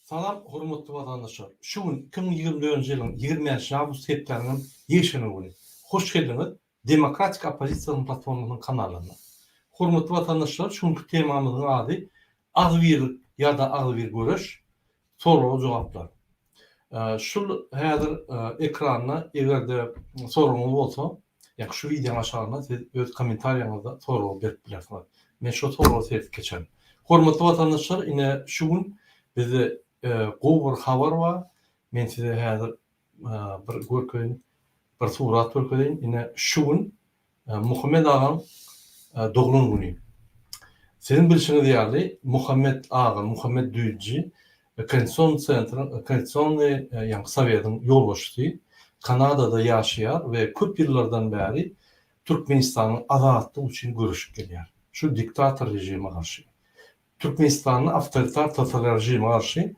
Salam hormatly vatandaşlar. Şu gün 2024 ýylyň 20 awgust hepdeniň ýeşini güni. Hoş geldiňiz. Demokratik Opozisiýanyň platformanyň kanalyna. Hormatly vatandaşlar, şuňky temamyzyň ady agwirlik ýa-da agwir görüş, soraw jogaplar. Şul häzir ekranyna egerde sorawyňyz bolsa, ýa şu videoň aşagyna siz öz kommentariýaňyzda soraw berip bilersiňiz. Men şu sorawy serip geçerim. Hormatly vatandaşlar, ine şu gün bizi gowy bir habar bar. Men size häzir bir görkeň, bir surat görkeýin. Ine şu gün Muhammed Agam doglan güni. Senin bilişiňiz ýaly Muhammed Aga, Muhammed Düýji, Konstitusiýon Centryň, Konstitusiýon ýa Sowetiň ýolbaşçysy, Kanadada ýaşaýar we köp ýyllardan bäri Türkmenistanyň azatlygy üçin görüşip gelýär. Şu diktator rejime garşy. Türkmenistanyň awtoritar totalitar rejime garşy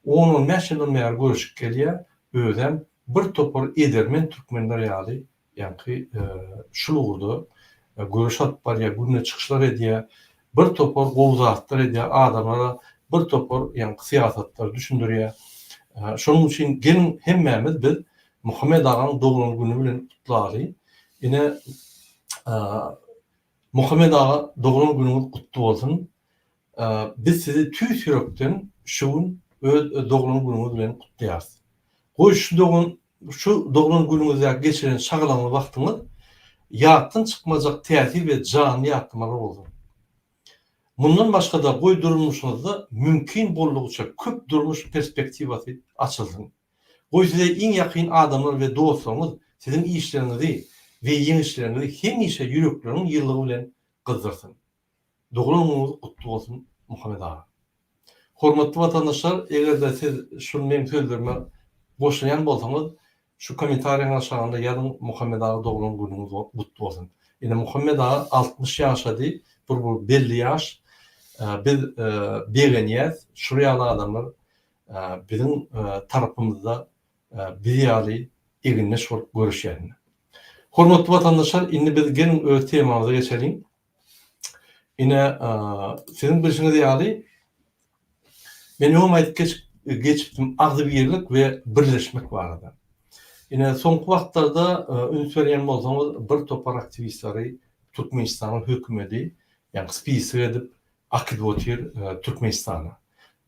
10-15 ýyldan bäri görüşip gelýär. Öýdem bir topar edermen türkmenler ýaly, ýa-ni şul urdu, görüş alyp barýar, günne çykyşlar edýär, bir topar gowzatlar edýär, adamlara bir topar ýa-ni syýasatlar düşündirýär. Şonuň üçin gelin hemmämiz biz Muhammed Aganyň doglan güni bilen kutlaýly. Ine Muhammed Aga doglan günüňiz kutly bolsun. Biz sizi tüý sürekden şu gün öz doglan günüňiz bilen kutlaýarys. Goý şu doglan günüňizde geçiren şagylanyň wagtyňyz ýatdan çykmajak täsir we jany ýatmalar bolsun. Mundan başga da goý durmuşyňyzda mümkin boldugyça köp durmuş perspektiwasy açylsyn. Goý size iň ýakyn adamlar we dostlaryňyz sizin işleriňizi we ýeňişlerinizi hemişe ýürekleriň ýyllygy bilen gyzdyrsyn. Doglan günüňiz kutly bolsun Muhammed Aga. Hormatly vatandaşlar, egerde siz şu meň sözlerime boşlayan bolsaňyz, şu kommentariýaň aşagynda ýazyň Muhammed Aga doglan günüňiz kutly bolsun. Ine Muhammed Aga 60 ýaşady, bir belli ýaş. Biz begenýäs, şu ýaly adamlar biziň tarapymyzda bir ýaly eginleş bolup görüşýär. Hormatly vatandaşlar, indi biz gelin öz temamyza geçelim. Ine sizin bilişiňiz ýaly men ýom aýdyp geçipdim agwirlik we birleşmek barada. Ine soňky wagtlarda üns berýän bolsaňyz bir topar aktivistleri Türkmenistanyň hökümeti ýa-ni spisi edip akidwotir Türkmenistana.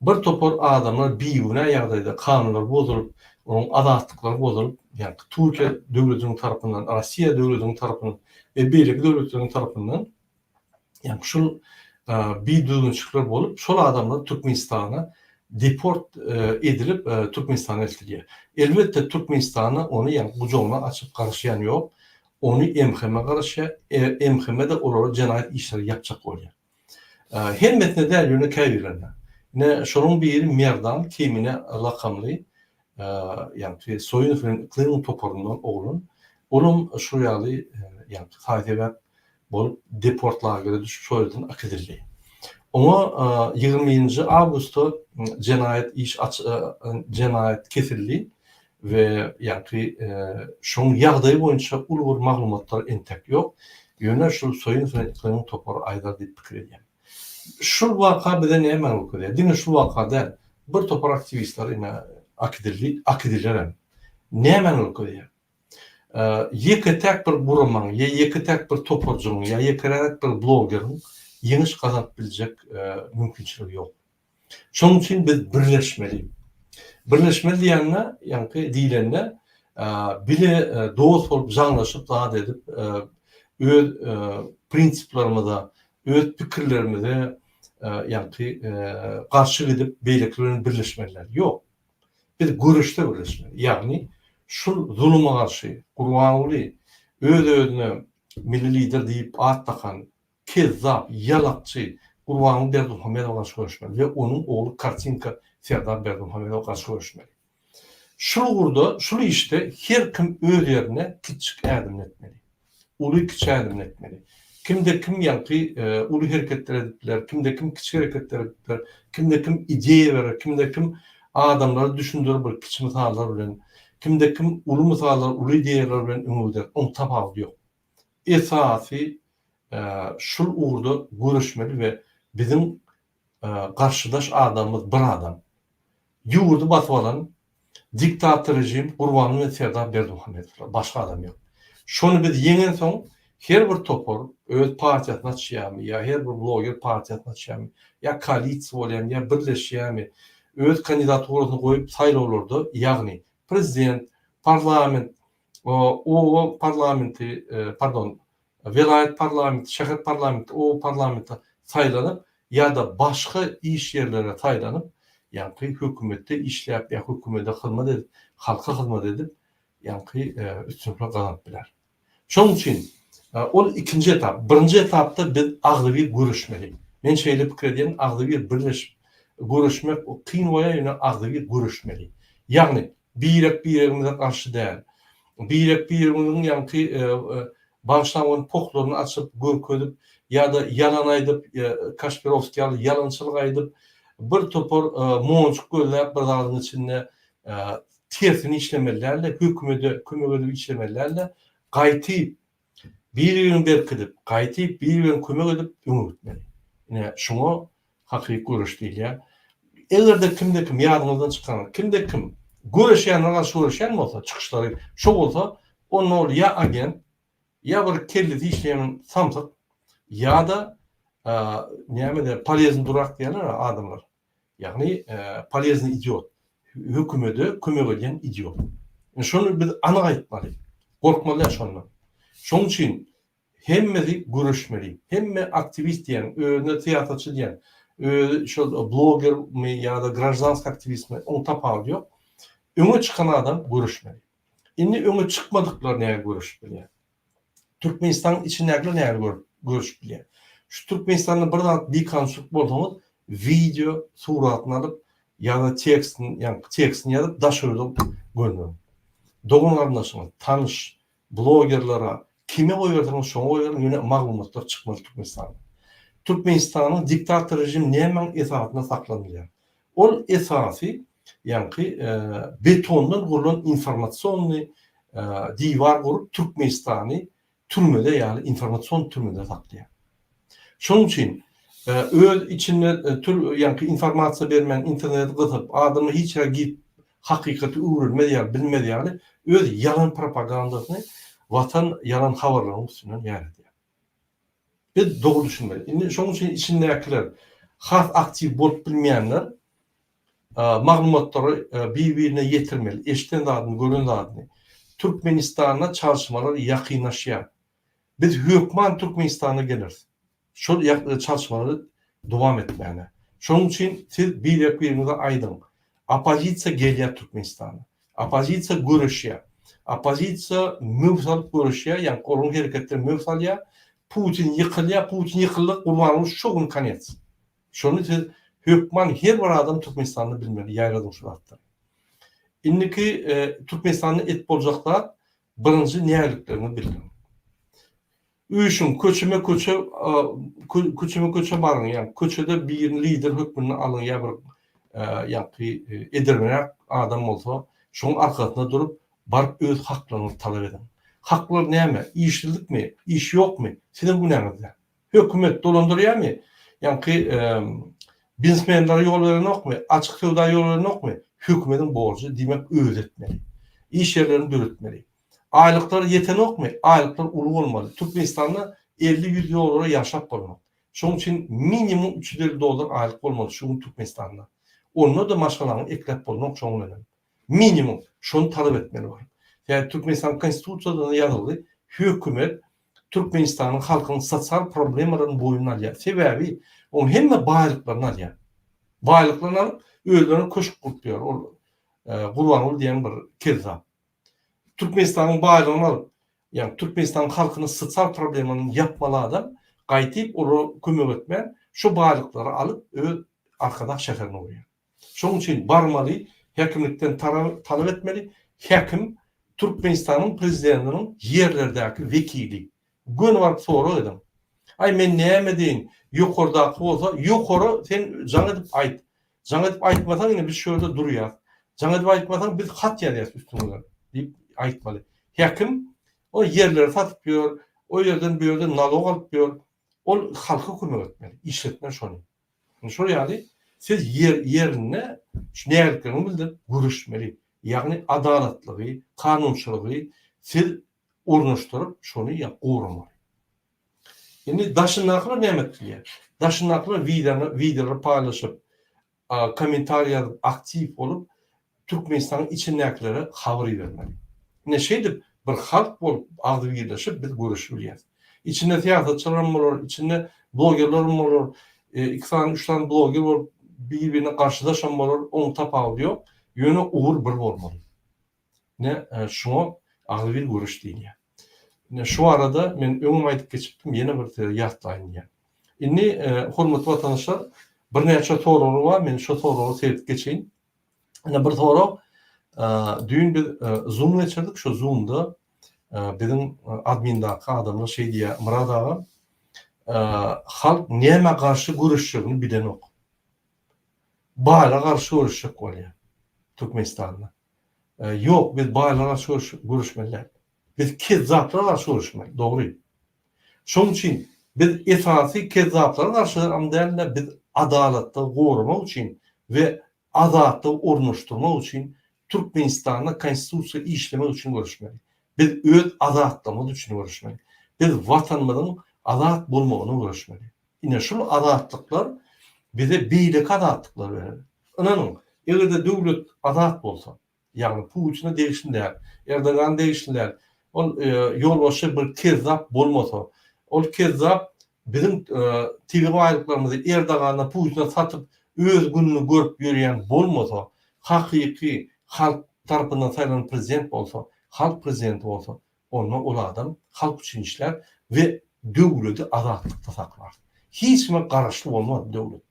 Bir topar adamlar biýüne ýagdaýda kanunlar bozulyp, onuň azatlyklary bozulyp, ýa-ni Türkiýe döwletiniň tarapyndan, Rossiýa döwletiniň tarapyndan we beýleki döwletleriň tarapyndan ýa-ni şol biýdüňçilikler bolup, şol adamlar Türkmenistana deport edilip Türkmenistana eltilýär. Elbetde Türkmenistana onu ýa-ni bucaguna açyp garaşýan ýok. Onu MHM garaşýar, MHM de olara jenaýat işleri ýapjak bolýar. Hemmetine däl käýberler. Ne şonuň biri Merdan Kemine lakamly, ýa-ni Soýunowyň iklim toparyndan oglun. Onuň şu ýaly ýa-ni taýdebäp bolup deportlagera düşüp soýuldan akidildi. Ona 20 awgustda jenaýat kesildi we ýa-ni şoň ýagdaý boýunça uly bir maglumatlar entek ýok. Ýöne şu Soýunowyň iklim topary aýdar diýip pikir edýär. Şul waka bize näme bolýar? Dine şu wakada bir topar aktivistler ine akidilýär. Näme bolýar? Ýeke tek bir burman, ýeke tek bir toparjyň, ýa-ýeke tek bir blogeriň ýeňiş gazanp biljek mümkinçiligi ýok. Şonuň üçin biz birleşmeli. Birleşmeli diýende, ýa-ni diýilende bile dost bolup jaňlaşyp zat edip öz prinsiplerimize, öz pikirlerimize ýa-ni garşy edip beýleklerini birleşmeliler. Ýok. Biz görüşde birleşmeli. Ýagny şu zuluma garşy Gurbanuly öz-özüne milli lider diýip at takan kezzap, ýalakçy Gurbanuly Berdimuhamedow garşy görüşmeli we onuň ogly Kartinka Serdar Berdimuhamedow garşy görüşmeli. Şu işte her kim öz ýerine kiçik ädim etmeli. Uly kiçik ädim etmeli. Kimde kim ýa-ni uly hereketler edipler, kimde kim kiçik hereketler edipler, kimde kim ideýa berer, kimde kim adamlary düşündirip bir kiçik misallar bilen, kimde kim uly misallar, uly ideýalar bilen öňüňizde onu tapagy ýok. Esasy şul uğurda görüşmeli ve bizim karşıdaş adamımız bir adam. Ýurdu basyp alan diktator rejim Gurbanly we Serdar Berdimuhamedov, başga adam ýok. Şonu biz ýeňen soň her bir topar öz partiýasyna çyýarmy, ýa her bir bloger partiýasyna çyýarmy, ýa koalisiýa bolýarmy, ýa birleşýärmi, öz kandidaturasyny goýup saýlawlarda, ýagny prezident, parlament, o parlamenti, pardon, velayet parlamenti, şäher parlamenti, o parlamenta saýlanyp ýa-da başga iş ýerlerine saýlanyp, ýa-ni hökümetde işläp ýa hökümete hyzmat edip, halka hyzmat edip, ýa-ni üstünlük gazanyp biler. Şoň üçin ol ikinji etap. Birinji etapda biz aglyby görüşmeli. Men şeýle pikir edýän, aglyby birleşip görüşmek o kyn boýa ýöne aglyby görüşmeli. Ýagny birek-biregimize karşı däl. Birek-biregimiziň ýa-ni başlanan poklaryny açyp görkezip ýa-da yalan aýdyp, Kaşpirovski ýaly yalançylyk aýdyp, bir topar monçuk gözläp bir dagyň içinde tersini işlemelerle, hökümete kömek edip işlemelerle gaýty bir-birini berkidip, gaýty bir-birini kömek edip öňe gitmeli. Ine şoňa hakyky görüş diýilýär. Egerde kimde kim ýadyňyzdan çykan, kimde kim görüşýän ýa görüşýän bolsa, çykyşlary şo bolsa, onu ýa agent, ýa bir kelli işleýän samsyk, ýa-da näme polezny durak diýerler adamlar. Ýagny polezny idiot. Hökümete kömek eden idiot. Şonu biz anyk aýtmaly. Gorkmaly şondan. Şoň üçin hemmesi görüşmeli. Hemme aktivist diýen, özüne tiýatrçy diýen, şol bloger mi ýa-da grajdansk aktivist mi, onu tapal ýok. Öňe çykan adam görüşmeli. Indi öňe çykmadyklary näme görüşip bilýär? Türkmenistanyň içindäkiler näme görüşip bilýär? Şu Türkmenistanyň bir konstrukt bolsaňyz, video suratyny alyp ýa-da tekstini, ýa-ni tekstini ýazyp daşördüp görnür. Dogunlaryndaşyň tanış blogerlara kime goýarsyňyz şoňa goýaryn ýöne maglumatlar çykmaly Türkmenistanyň. Türkmenistanyň diktator rejim näme esasyna saklanýar? Ol esasy ýa-ni betondan gurulan informasiýonny diýwar gurup Türkmenistany türmede ýaly informasiýon türmede saklaýar. Şoň üçin öz içinde ýa-ni informasiýa bermän internete gyzyp, adamy hiç gip hakykaty öwrenmedi, bilmedi ýaly öz yalan propagandasyny watan yalan habarlaryň üstünden ýaratýar. Biz dogry düşünmeli. Indi şoň üçin içindekiler has aktiv bolup bilmeýänler maglumatlary bir-birine ýetirmeli. Eşiten zadyny, gören zadyny. Türkmenistana çalışmalar ýakynlaşýar. Biz hökman Türkmenistana geliriz. Şol çalışmaları dowam etmäne. Şoň üçin siz birek-birinize aýdyň. Opozisiýa gelýär Türkmenistana. Opozisiýa görüşýär. Opozisiýa möwsal görüşýär, ýa-ni Orgun hereketleri möwsalýar. Putin ýykylýar, Putin ýykyldyk, Gurbanly şo gün kanets. Şonu siz hökman her bir adam Türkmenistanyny bilmeli, ýaýradyň şu wagtda. Indiki Türkmenistanyň et boljaklar birinji näliklerini bildirin. Üçin köçeme barın, ýani köçede bir lider hökmüni alın ýa bir ýa-ni edermenek adam bolsa, şoň arkasyna durup baryp öz haklaryny talap edin. Haklar näme? İşçilikmi? İş ýokmy? Senin günäňizde. Hökümet dolandyrýarmy? Ýani biznesmenlere ýol berenokmy? Açyk sowda ýol berenokmy? Hökümetiň borjy diýmek öwretmeli. İş ýerlerini döretmeli. Aylıklar yetenokmy? Aylıklar uly bolmaly. Türkmenistanda 50-100 dolara ýaşap bolmaly. Şoň üçin minimum $300 aylyk bolmaly şu Türkmenistanda. Onu da maşgalaryny eklep bolmak şoň bilen. Minimum şonu talap etmeli bar. Ýani Türkmenistan konstitusiýasynda ýazyldy, hökümet Türkmenistanyň halkynyň sosial problemlaryny boýuna alýar. Sebäbi o hemme baýlyklaryny alýar. Baýlyklaryny alyp özlerine köşk gurupýar. Ol Gurbanly diýen bir kezzap. Türkmenistanyň baýlygyny alyp, ýani Türkmenistanyň halkynyň sosial problemlaryny ýapmaly adam gaýtyp onu kömek etmän şu baýlyklary alyp öz arkadaş şäherine goýar. Şoň üçin barmaly, häkimlikden talap etmeli. Häkim Türkmenistanyň prezidentiniň ýerlerdäki vekili. Gün barp soraw edin. Ay men näme diýin? Ýokardaky bolsa, ýokary sen jaň edip aýt. Jaň edip aýtmasaň ine biz şöyle durýar. Jaň edip aýtmasaň biz hat ýazýarys üstüne diýip aýtmaly. Häkim o ýerleri satyp ýör, o ýerden bu ýerden nalog alyp ýör. Ol halka kömek etmeli. İşletme şonu. Şol ýaly Siz yerine şu näerliklerini bildirip görüşmeli. Yani adalatlığı, kanunçılığı siz ornaştırıp şonu gorumaly. Şimdi daşynaklar nämet diýer? Daşynaklar videolar paylaşıp, komentar yazıp, aktiv olup Türkmenistanyň içindäkilere habar bermeli. Ne şeýdip bir halk bolup agdy birleşip biz görüşýärmiz. İçinde siýasatçylar bolar, içinde blogerler bolar, 2 tane 3 tane bloger bolup bir-birine garşydaşan bolar, oň tapagy ýok, ýöne ugur bir bolmaly. Ne şoňa agdy bir görüş diýilýär. Ne şu arada men öňüme aýdyp geçipdim, ýene bir ýatlaýyn diýär. Indi hormatly watandaşlar, bir näçe soralar bar, men şu soraları seyredip geçeýin. Ine bir sorak, düýün bir Zoom geçirdik, şu Zoom'da bizim admindaky adamlar şey diýär, Murad aga, halk näme garşy görüşjegini bilenok. Bala garşy görüşjek bolýar Türkmenistanda. Yok, biz bala garşy görüşmeler. Biz kezzaplara garşy görüşmek, dogry. Şoň üçin biz esasy kezzaplara garşy amdalda biz adalatda gorumak üçin we azatly ornaşdyrmak üçin Türkmenistanda konstitusiýa işlemek üçin görüşmeli. Biz öz azatlygymyz üçin görüşmeli. Biz watanymyzyň azat bolmagyny görüşmeli. Ine şol azatlyklar bize beýlik azatlyklar berer. Inanyň, egerde döwlet azat bolsa, ýagny Putin'e degişinler, Erdogan degişinler, ol ýolbaşy bir kezzap bolmasa, ol kezzap bizim tili baýlyklarymyzy Erdogan'a, Putin'e satyp öz gününi görüp ýörýän bolmasa, hakyky halk tarapyndan saýlanan prezident bolsa, halk prezidenti bolsa, onda ol adam halk üçin işler we döwleti azatlykda saklar. Hiç kime garaşly bolmaz döwlet.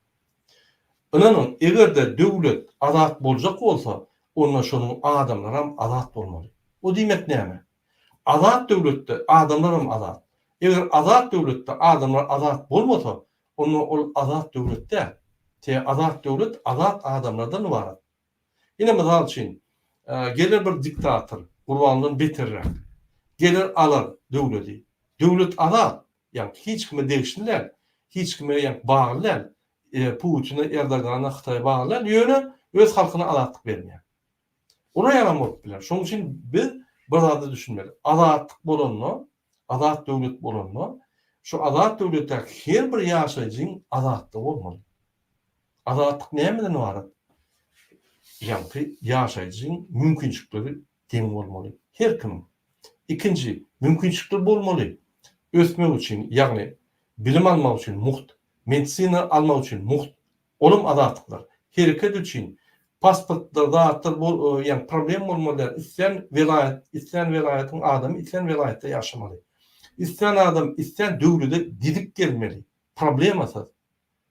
Inanyň, egerde döwlet azat boljak bolsa, onda şonuň adamlar hem azat bolmaly. O diýmek näme? Azat döwletde adamlar hem azat. Eger azat döwletde adamlar azat bolmasa, onda ol azat döwletde, azat döwlet azat adamlardan ibaret. Ine mysal üçin, gelir bir diktator, gurbanlygyny beterrek. Gelir alar döwleti. Döwlet azat, ýani hiç kime degişinler, hiç kime ýani baglylar, Putin'e, Erdogan'a, Xitay'a baglylar, ýöne öz halkyna azatlyk bermeýär. Ona ýalan bolup biler. Şoň üçin biz bir zady düşünmeli. Azatlyk bolanma, azat döwlet bolanma, şu azat döwletde her bir ýaşaýjyň azatlygy bolmaly. Azatlyk nämeden ibaret? Ýani ýaşaýjyň mümkinçilikleri teň bolmaly. Her kim. İkinci, mümkinçilikler bolmaly. Ösmek üçin, ýagny bilim almak üçin muht, medisina almak üçin muht, olum azatlıklar. Hereket üçin pasportlarda ýani problem bolmaly. Islen welaýatyň adamy islen welaýatda ýaşamaly. İslen adam islen döwlede didik gelmeli. Problem asas.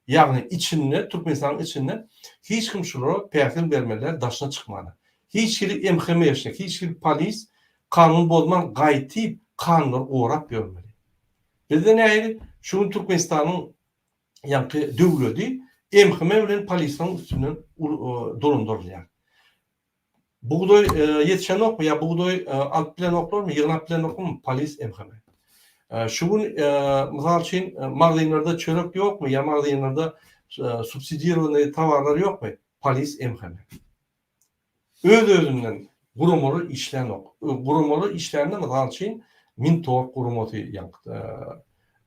Ýagny içinde, Türkmenistanyň içinde hiç kim şulara pähsil bermeler, daşyna çykmaly. Hiç biri MHM ýeşek, hiç biri polis kanun bozman gaýty kanunlar orap bermeli. Bizde näýdi? Şu Türkmenistanyň ýani döwleti MHM bilen polisiň üstünden dolundurýar. Buğdoy yetişen okmu ya buğdoy alt bilen oklar mı, yığınap bilen oklar mı? Polis MHM. Şugun misal için magazynlarda çörek yok mu? Ya magazynlarda subsidiýalary tawarlar yok mu? Polis MHM. Öz-özünden gurumaly işlen ok. Gurumaly işlerinde misal için Mintor gurumaty ýa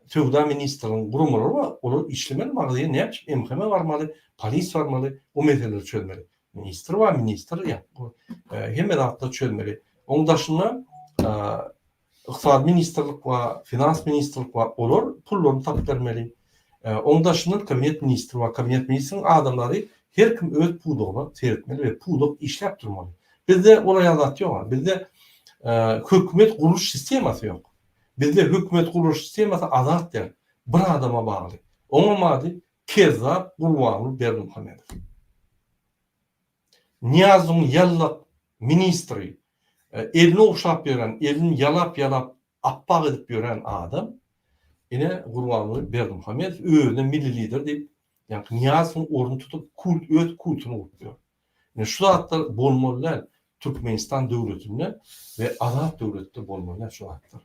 Tövda ministrinin gurumları var. Onu işlemeli magazyn näçe MHM barmaly, polis barmaly, o meseleleri çözmeli. Ministr var, ministr ya. Hem edatda çözmeli. Onun daşında iqtisad ministrlik var, finans ministrlik var. Olur pullarını tapıp vermeli. Onun daşında kabinet ministri var. Kabinet ministrinin adamları her kim öz puduğunu seyretmeli ve puduk işlep durmalı. Bizde olay adat yok. Bizde hükümet kuruş sisteması yok. Bizde hükümet kuruş sisteması azat der. Bir adama bağlı. Ona madi Kezzap Gurbanly Berdimuhamedov. Niyazın yallap ministri, elini okşap beren, elini yalap appak edip beren adam, yine Gurbanly Berdimuhamedov özüne milli lider deyip, yani Niyazın orunu tutup öz kultunu urutuyor. Yani şu zatlar bolmalılar Türkmenistan devletinde ve Azat devletinde bolmalılar şu zatlar.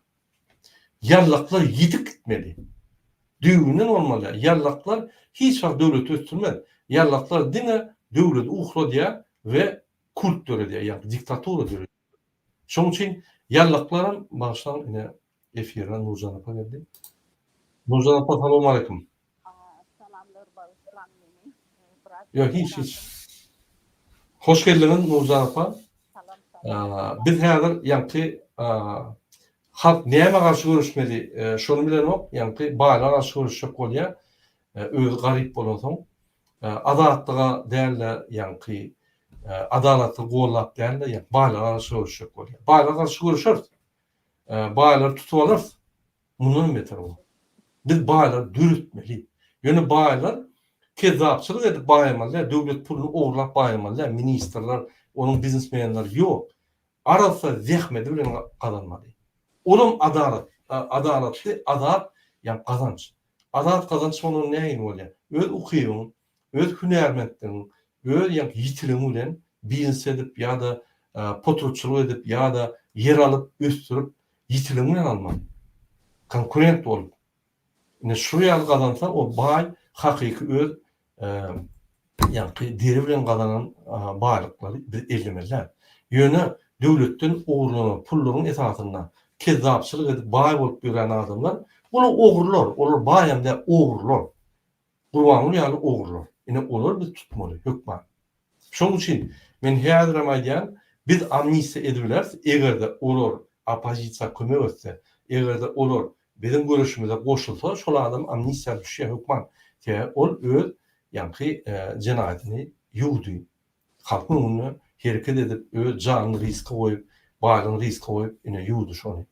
Yallaklar yidik gitmeli. Düğünden olmalı. Yallaklar hiç var devlet östürmez. Yallaklar dine döwlet uhla diye ve kult döre diye, yani diktatura döre. Şoň üçin yallaklaram başdan ine efira Nurjan apa geldi. Nurjan apa, salam aleykum. Salamlar barışlan meni. Yo, hiç. Hoş geldiniz Nurjan apa. Salam salam. Biz häzir ýanky halk näme garşy görüşmeli? Şonu bilen ok, ýanky baýlar garşy görüşjek bolýar. Öz garyp bolan soň adatlyga dälle ýanky adalatly gollap dälle ýa baýlar garşy görüşjek bolýar. Baýlar garşy görüşür. Baýlar tutup alar. Mundan beter o. Biz baýlar dürütmeli. Ýöne baýlar kezapçylyk edip baýmaly, döwlet puluny oglap baýmaly, ministrler, onuň biznesmenler ýok. Arasa zähmeti bilen kazanmaly. Olum adalatly, adat ýa kazanç. Adat kazanç onuň näme bolýar? Öz ukybyň, öz hünärmendligiň, öz ýa ýitiligi bilen biznes edip ýa-da potrutçylyk edip ýa-da yer alyp östürip ýitiligi bilen almaly. Konkurent bolup. Ne şu ýaly kazansa o baý hakyky öz ýa-da deri bilen kazanan baýlyklary biz ellemeler. Ýöne döwletden oğurlanan pullaryň esasynda kezzapçylyk edip baý bolup ýören adamlar, olar oğurlar, olar baýamda oğurlar. Gurbanly ýaly oğurlar. Ine olar biz tutmaly, hökman. Şoň üçin men häzir aýdýan, biz amnistiýa ediler, egerde olar opozisiýa kömek etse, egerde olar bizim görüşümüze goşulsa, şol adam amnistiýa düşýär, hökman. Ol öz ýanky jenaýatyny ýuwdy. Halkyň onu hereket edip öz janyny riske goýup, baýlygyny riske goýup ine ýuwdy şonu.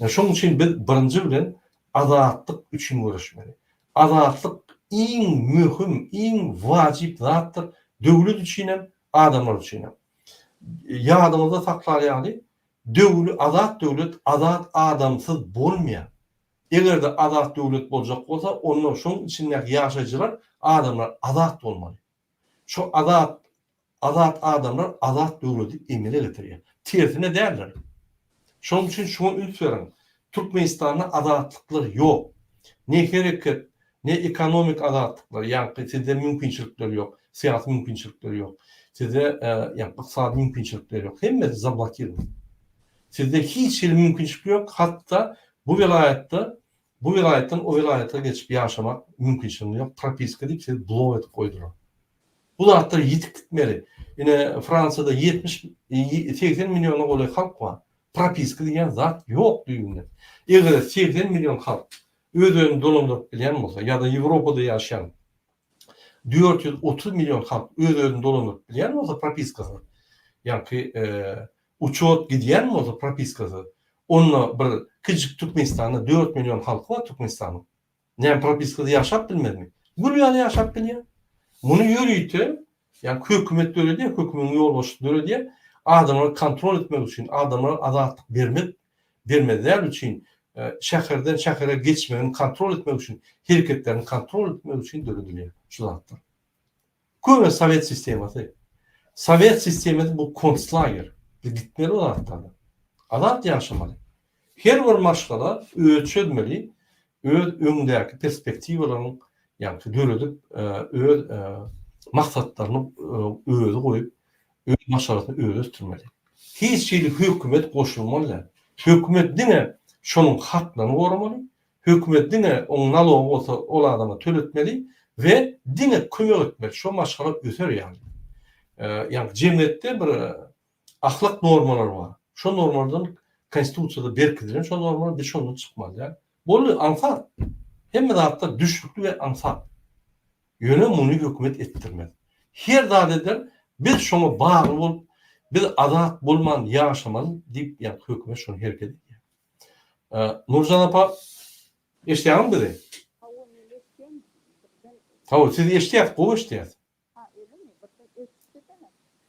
Şoň üçin biz birinji bilen adatlyk üçin görüşmeli. Adatlyk iň mühim, iň wajyp zatdyr döwlet üçin hem adamlar üçin hem. Ýadymyzda saklaýaly, adat döwlet adat adamsyz bolmaýar. Egerde adat döwlet boljak bolsa, onuň şoň içindäki ýaşaýjylar adamlar adat bolmaly. Şu adat adamlar adat döwleti emele getirýär. Tersine därler. Şoň üçin şunu ünsüren. Türkmenistanda adatlyklar ýok. Ne hereket, ne ekonomik adatlyklar, ýa-ni sizde mümkinçilikler ýok, syýasy mümkinçilikler ýok. Sizde ykdysady mümkinçilikler ýok. Hemme zablokirli. Sizde hiç mümkinçilik ýok. Hatda bu vilayetden o vilayete geçip yaşamak mümkinçiliği yok. Propiska deyip sizi blow edip koydular. Bu zatlar yitip gitmeli. Yine Fransa'da 70-80 milyonluk olay halk var. Propiska diyen zat yok düğünde. Eğer 80 milyon halk özünü dolandırıp bilen olsa ya da Avrupa'da yaşayan 430 milyon halk özünü dolandırıp bilen olsa propiskası. Yani uçot gidiyen mi olsa propiskası. Onunla bir küçük Türkmenistan'da 4 milyon halkı var Türkmenistan'ın. Ne propiskada yaşap bilmedi mi? Gülüyanı yaşap biliyor. Bunu yürüyütü, yani hükümet öyle diye, hükümetin yolbaşı öyle diye adamları kontrol etmek için, adamlara adatlık vermediler için, şehirden şehire geçmenin kontrol etmek için, hareketlerini kontrol etmek için dönüdülüyor. Şu zatlar. Köme Sovet sistemi. Sovet sistemi bu konslager. Gitmeli o zatlarla. Adat yaşamalı. Her bir maşgala ölçülmeli, öz öňündäki perspektiwalaryny ýa-ni döredip, öz maksatlaryny özü goýup, öz maşgalatyny özü östürmeli. Hiç şeýle hökümet goşulmaly. Hökümet diňe şonuň haklaryny goramaly. Hökümet diňe onuň nalogy bolsa ol adama töletmeli we diňe kömek etmeli. Şo maşgala öter ýaly. Ýa-ni jemgyýetde bir ahlak normalary bar. Şo normalardan konstitusiýada berkidilen şo normal bir şondan çykmaly ýa. Bolu ansat. Hemme zatlar düşlükli we ansat. Ýöne muny hökümet etdirmeli. Her zat biz şoňa bagly bolup, biz adat bolman ýaşamaly diýip ýa hökümet şonu hereket etýär. Nurjan apa eşdiýärmi bizi? Hawa, siz eşdiýär, gowy eşdiýär.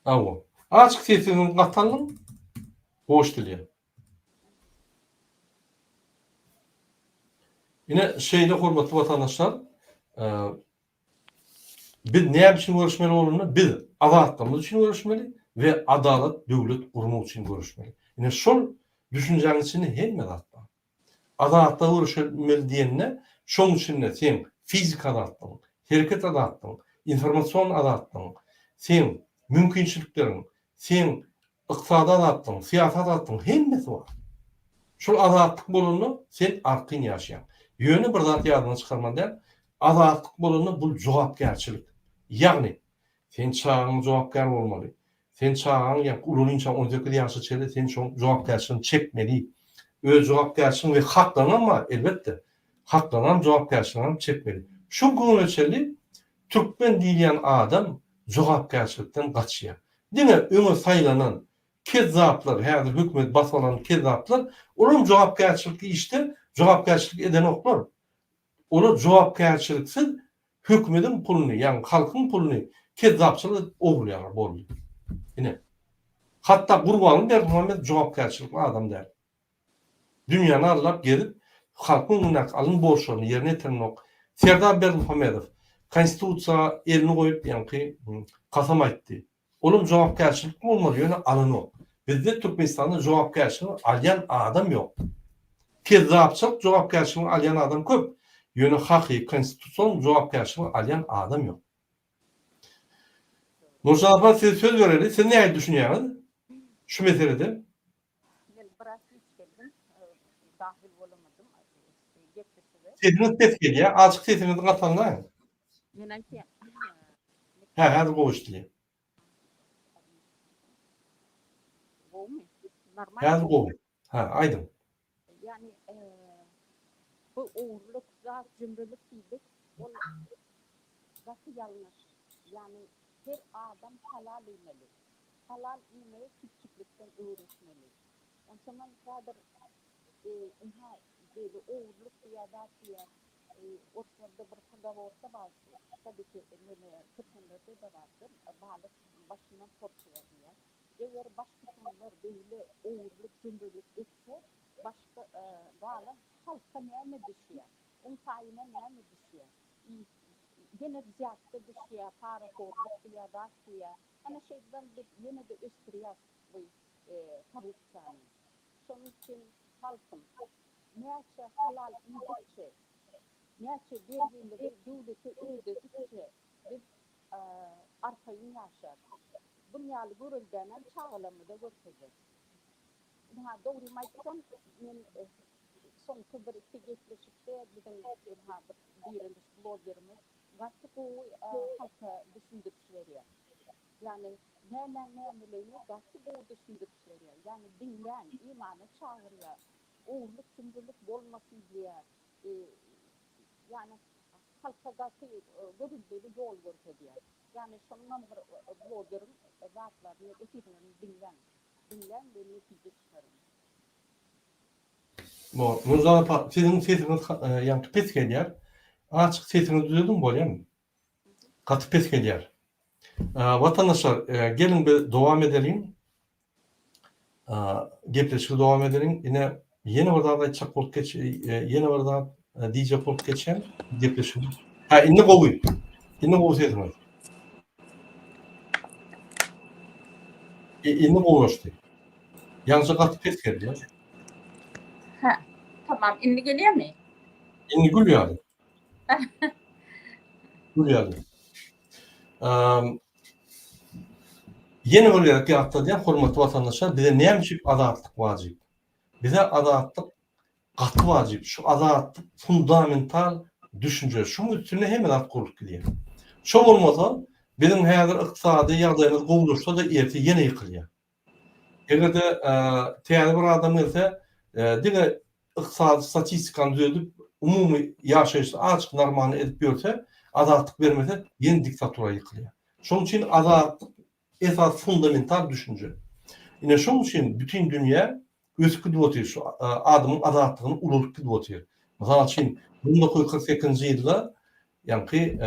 Hawa. Açyk sesini gatalım. Hoş dilýär. Yine şeýle hormatly watandaşlar, biz näme üçin görüşmeli bolmaly? Biz adatlarymyz üçin görüşmeli we adalat döwlet gurumy üçin görüşmeli. Yine şol düşünjäň içinde hemme adatlar. Adatda görüşmeli diýende şoň üçin sen fizik adatlaryň, hereket adatlaryň, informasyon azatlygyň, sen mümkinçiliklerin, sen ykdysady azatlygyň, siýasat azatlygyň hemmesi bar. Şol azatlyk bolany sen artyn ýaşaýan. Ýöne bir zat ýadyna çykarmanda azatlyk bolany bu jogapkärçilik. Ýagny sen çağın jogapkär bolmaly. Sen çağın ýa ulun insan 18 ýaşa çeli sen şol jogapkärçiligini çekmeli. Öz jogapkärçiligini we haklananma elbetde. Haklanan jogapkärçiligini çekmeli. Şu gün ölçeli Türkmen diýen adam jogapkärçilikden gaçýar. Diňe öňe saýlanan kezzaplar, häzir hökümet basalan kezzaplar, olam jogapkärçilikli işte jogapkärçilik eden oklar. Olar jogapkärçiliksiz hökümetin puluny, ýani halkyň puluny kezzapçylyk oglaýar boldy. Ine. Hatta Gurbany Bermuhamed jogapkärçilikli adam däl. Dünýäni arlap gelip halkyň alyn borçlaryny ýerine ýetirmek. Serdar Bermuhamedow konstitusiýa elini goýup ýanky kasam aýtdy. Olam jogapkärçilik bolmaly ýöne alany. Bizde Türkmenistanda jogapkärçilik alýan adam ýok. Kezzapçylyk jogapkärçilik alýan adam köp. Ýöne haky konstitusiýon jogapkärçilik alýan adam ýok. Nurşan apa size söz vereli. Sen näme düşünýäňiz? Şu meselede. Men biraz hiç geldim. Dahil olamadım. Geçmişte. Sesiniz pes gelýär. Açyk sesinizi gatanyň. Men aýtýan. Häzir goýuşdy. Normal. Häzir gowy. Ha, aýdym. Yani bu uğurluk, zat, cümlelik dedik. O nasıl yanlış? Yani her adam halal yemeli. Halal yemeği küçüklükten öğretmeli. O zaman kadar böyle uğurluk ya da ortada bir kadar olsa bazı. Tabii ki kısımlarda da vardır. Balık başından korkuyor diye. Eğer başka konular böyle uğurluk, cümlelik etse başka bağlı halka ne düşüyor? Untayına ne düşüyor? Gene ziyatta düşüyor, para korluk ya da düşüyor. Ana şeyden yine de üstürüyor bu korrupsiyonu. Sonun için halkın neyse halal yiyecekçe, neyse vergileri devleti ödedikçe biz arkayı yaşar. Bunyalı görüldüğünden çağlamı da göreceğiz. Doğru maytsan men soňky bir iki geçleşikde bizim diriliş bloggerimiz gaçy bu halka düşündürýär. Yani näme gaçy bu düşündürýär. Yani dinlen, imany çağırýar. Uğurluk, cümlelik bolmasyn diýär. Yani halka gaçy görüldüğü yol görýär. Yani şondan bir bloggerim zatlaryny etirlerini dinlen ve netije çıkarın. Nurcan apa, sizin sesiniz ýanky pes gelýär. Açyk sesinizi duýdum bolýarmy? Gaty pes gelýär. Vatandaşlar, gelin bir dowam edelim. Gepleşige dowam edelim. Ine ýene bir daha çak bolup ýene bir daha DJ bolup geçen gepleşige. Ha, indi gowy. Indi gowy sesiniz. Indi gowlaşdy. Ýalnys gaty pes gelýär. Ha, tamam. Şimdi geliyor mu? Indi gülýärdi. Gülýärdi. Yeni olarak ýatdylan hormatly watandaşlar, bize näme adatlyk wajyp? Bize adatlyk gaty wajyp. Şu adatlyk fundamental düşünje. Şuň üstüne hemen atgyrlyk gelýär. Şo bolmasa, bizim häzir ykdysady ýagdaýymyz gowulursa da erti ýene ýykylýar. Egerde täze bir adam else, diňe ykdysady statistikany düzedip, umumy ýaşaýyş açyk normany edip ýörse, adatlyk bermese ýene diktatura ýykylýar. Şoň üçin adatlyk esas fundamental düşünje. Ine şoň üçin bütün dünýä öskü diýip şu adamyň adatlygyny ululuk diýip otyr. Mesela üçin 1948-nji ýylda ýanky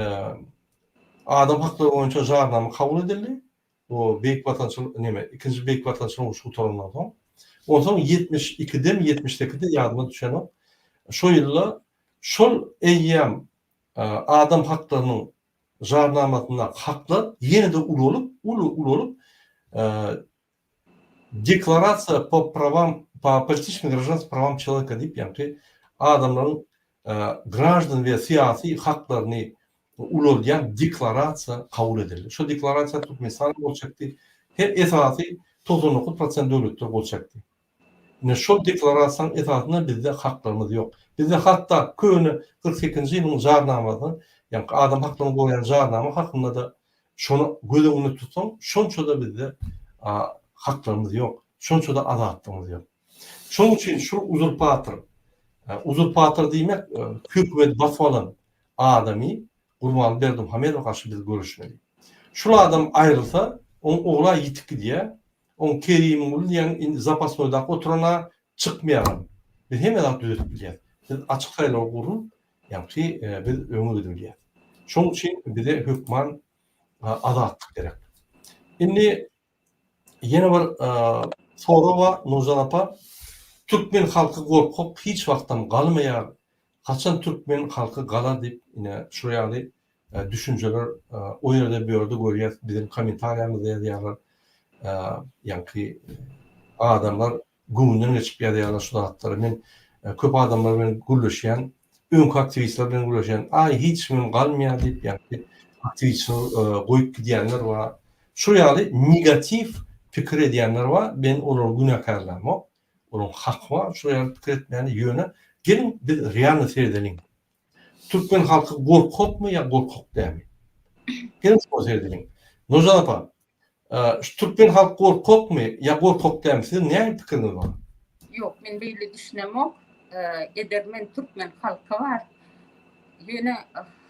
adam haklary boýunça jarnama kabul edildi. O beýik watançylyk näme? Ikinji beýik watançylyk şu torundan soň. Ondan 72-de 72-de ýadyma düşen o. Şo ýylda şol eýýam adam haklarynyň jarnamasyna haklar ýene de ulu olup Декларация по правам, по политическим и гражданским правам человека diýip ýanky adamlaryň gраждан we syýasy haklaryny ulul diýen deklarasiýa kabul edildi. Şo deklarasiýa Türkmenistan bolçakdy. Her esasy 99% döwletler bolçakdy. Ne şol deklarasiýanyň esasyna bizde haklarymyz ýok. Bizde hatda köni 48-nji ýylyň jarnamasyny, ýani adam haklaryny goýan jarnama hakynda da şonu göz öňünde tutsaň, şonça da bizde haklarymyz ýok. Şonça da azatlygymy ýok. Şonuň üçin şu uzurpator diýmek hökümet basып alan adamy Gurban Berdimuhamedow garşy biz görüşmeli. Şol adam aýrylsa, oň ogla ýitip diýe, oň Kerimul diýen zapasnoýda oturana çykmaýan. Biz hemme zat düzeltip bilýär. Biz açyk saýlaw gurun, ýani biz öňe gidilýär. Şonuň üçin bize hökman azatlyk gerek. Indi ýene bir soru wa Nurjan apa, Türkmen halky gorkup hiç wagtdan galmaýar. Kaçan Türkmen halky galar diýip ine şu ýaly düşünjeler o ýerde bir ýerde görýär. Bizim kommentarýamyzda ýazýarlar. Ýani adamlar gündüň geçip ýazýarlar şu zatları. Men köp adamlar bilen gürleşýän, öňkü aktivistler bilen gürleşýän, ay hiç men galmaýar diýip ýani aktivist goýup gidýänler we şu ýaly negatif pikir edýänler we ben olar günäkarlarmy, olar hak we şu ýaly pikir etmäni ýöne gelin biz realny seyredelim. Türkmen halky gorkupmy ýa gorkuk dämi? Gelin şo seyredelim. Nurjan apa, şu Türkmen halky gorkupmy ýa gorkuk dämi? Sizin näme pikiriniz bar? Ýok, men beýle düşünemok. Edermen Türkmen halky bar. Ýöne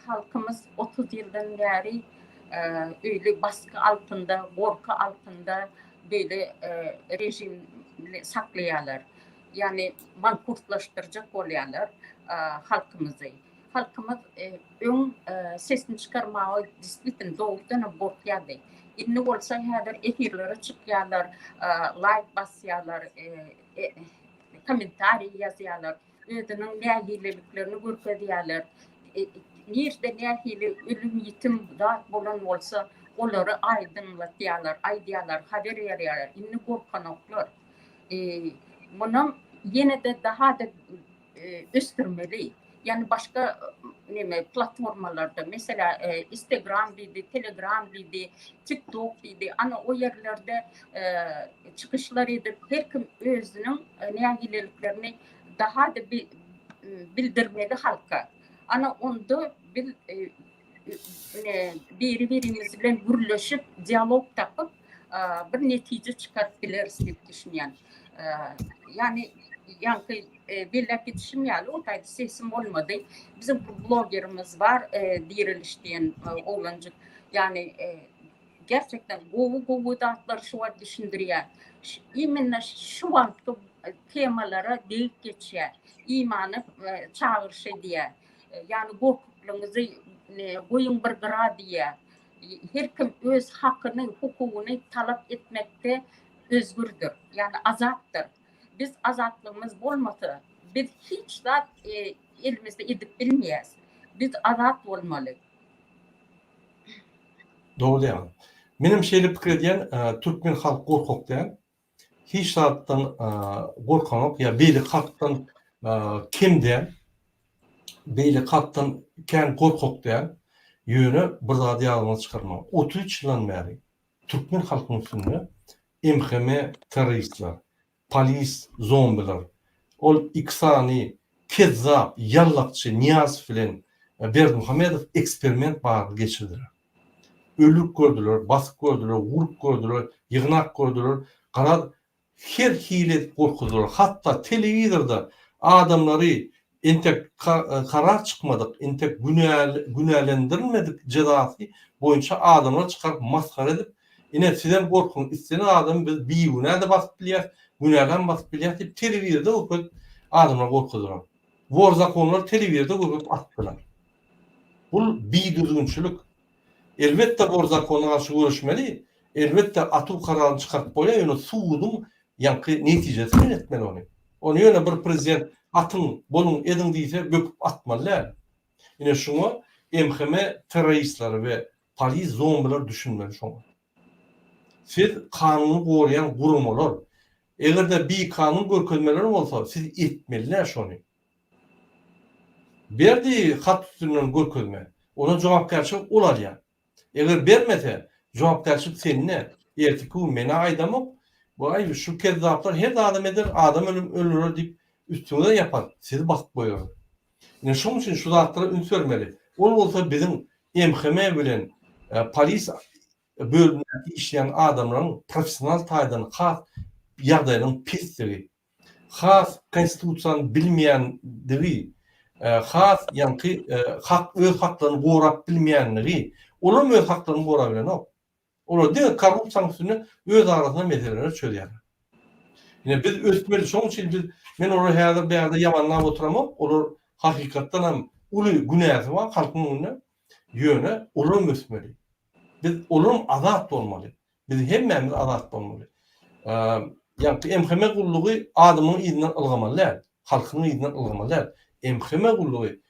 halkymız 30 ýyldan bäri öýle baskı altında, gorku altında beýle rejimle saklaýarlar. Yani mankurtlaştıracak bolýarlar halkymyzy. Halkymyz öň sesini çykarmagy dislitin dogrudan borçlady. Indi bolsa häzir efirlere çykýarlar, like basýarlar, kommentariy ýazýarlar, özüniň nähililiklerini görkezýärler. Nirde nähili ölüm ýitim zat bolan bolsa olary aýdynlatýarlar, aýdýarlar, haber berýärler. Indi gorkanoklar. Bunun yine de daha da üstürmeli. Yani başka platformalarda mesela Instagram dedi, Telegram dedi, TikTok dedi, ana o yerlerde çıkışlar edip her kim özünün nähililiklerini daha da bildirmeli halka. Ana onda birimiz bilen gürleşip diyalog tapıp bir netice çıkartbileriz diye düşünýän. Yani belki düşünýärler, o taýda sesim bolmady. Bizim blogerimiz var, Diriliş diýen oğlancık. Yani gerçekten gowu datlar şu var düşündirýär. Imenna şu wagtda temalara diýip geçýär. İmany çağırış edýär. Yani gorkukluňyzy goýun bir gra diýär. Her kim öz hakyny, hukugyny talap etmekde özgürdür. Yani azatdır. Biz azatlığımız bolmasa, biz hiç zat elimizde edip bilmeýäs. Biz azat bolmaly. Doğru diýär. Menim şeýle pikir edýän Türkmen halky gorkuk diýär. Hiç zatdan gorkanok ýa beýle halkdan kimde beýle halkdan kän gorkuk diýär. Ýöne bir zat ýalyny çykarmak. 33 ýyldan bäri Türkmen halkynyň üstünde MHM teröristler, polis zombiler, ol iksani, kezzap, yallakçı, Niyaz filan Berdimuhamedow eksperiment bar geçirdiler. Ölük gördüler, baskı gördüler, vurup gördüler, yığınak gördüler, karar her hile korkudular. Hatta televizorda adamları entek karar çıkmadık, entek günahlendirilmedik cezası boyunca adamları çıkarıp maskara edip ine sizden korkun, istenen adam biz bir günahda basıp bilýär, günahdan basıp bilýär deyip televizorda okup adamlar korkudular. Vor zakonlar televizorda okup attılar. Bu bir düzgünçülük. Elbette vor zakona karşı görüşmeli. Elbette atup kararını çıkarıp boya ýöne suwdun ýanky netijesini etmeli onu. Onu ýöne bir prezident atın bolun edin diýse böküp atmaly. Ine şuňa MHM teröristler we polis zombiler düşünmeli şoňa. Siz kanuny gorayan gurumlar. Egerde bir kanun görkezmeleri bolsa siz etmeliler şonu. Berdi hat üstünden görkezme. Ona jogapkärçilik olar ya. Eger bermese jogapkärçilik seninle. Ertiki meni aýdamok. Bu ay şu kezzaplar her adam eder, adam ölür dip üstüne yapar. Sizi basyp goýar. Ine şoň üçin şu zatlara ün sörmeli. Ol bolsa bizim MHM bilen polis bölümlerinde işleyen adamların profesional taýdan has ýagdaýynyň pisligi, has konstitusiýany bilmeýändigi, has ýanky hak öz haklaryny gorap bilmeýänligi, olar öz haklaryny gorap bilenok. Olar de korrupsiýa üstüne öz arasynda meseleleri çözýär. Ine biz ösmeli şoň üçin biz men olar häzir bäýärde ýamanlap oturamok, olar hakykatdan hem uly günäsi var halkyň önüne ýöne olar ösmeli. Biz olar azat bolmaly. Biz hemmemiz azat bolmaly. Yani MHM gullugy adamyň ýyzynyň ylgamaly, halkyň ýyzynyň ylgamaly. MHM gullugy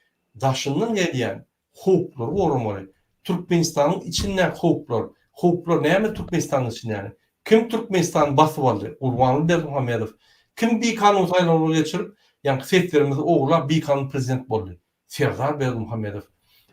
daşyndan gelýän hukuklar goramaly. Türkmenistanyň içinden hukuklar näme Türkmenistanyň içinden? Kim Türkmenistany basyp aldy? Gurbanly Berdimuhammedow. Kim bir kanun saýlawlary geçirip, ýani setlerimiz oglap bir kanun prezident boldy. Serdar Berdimuhammedow.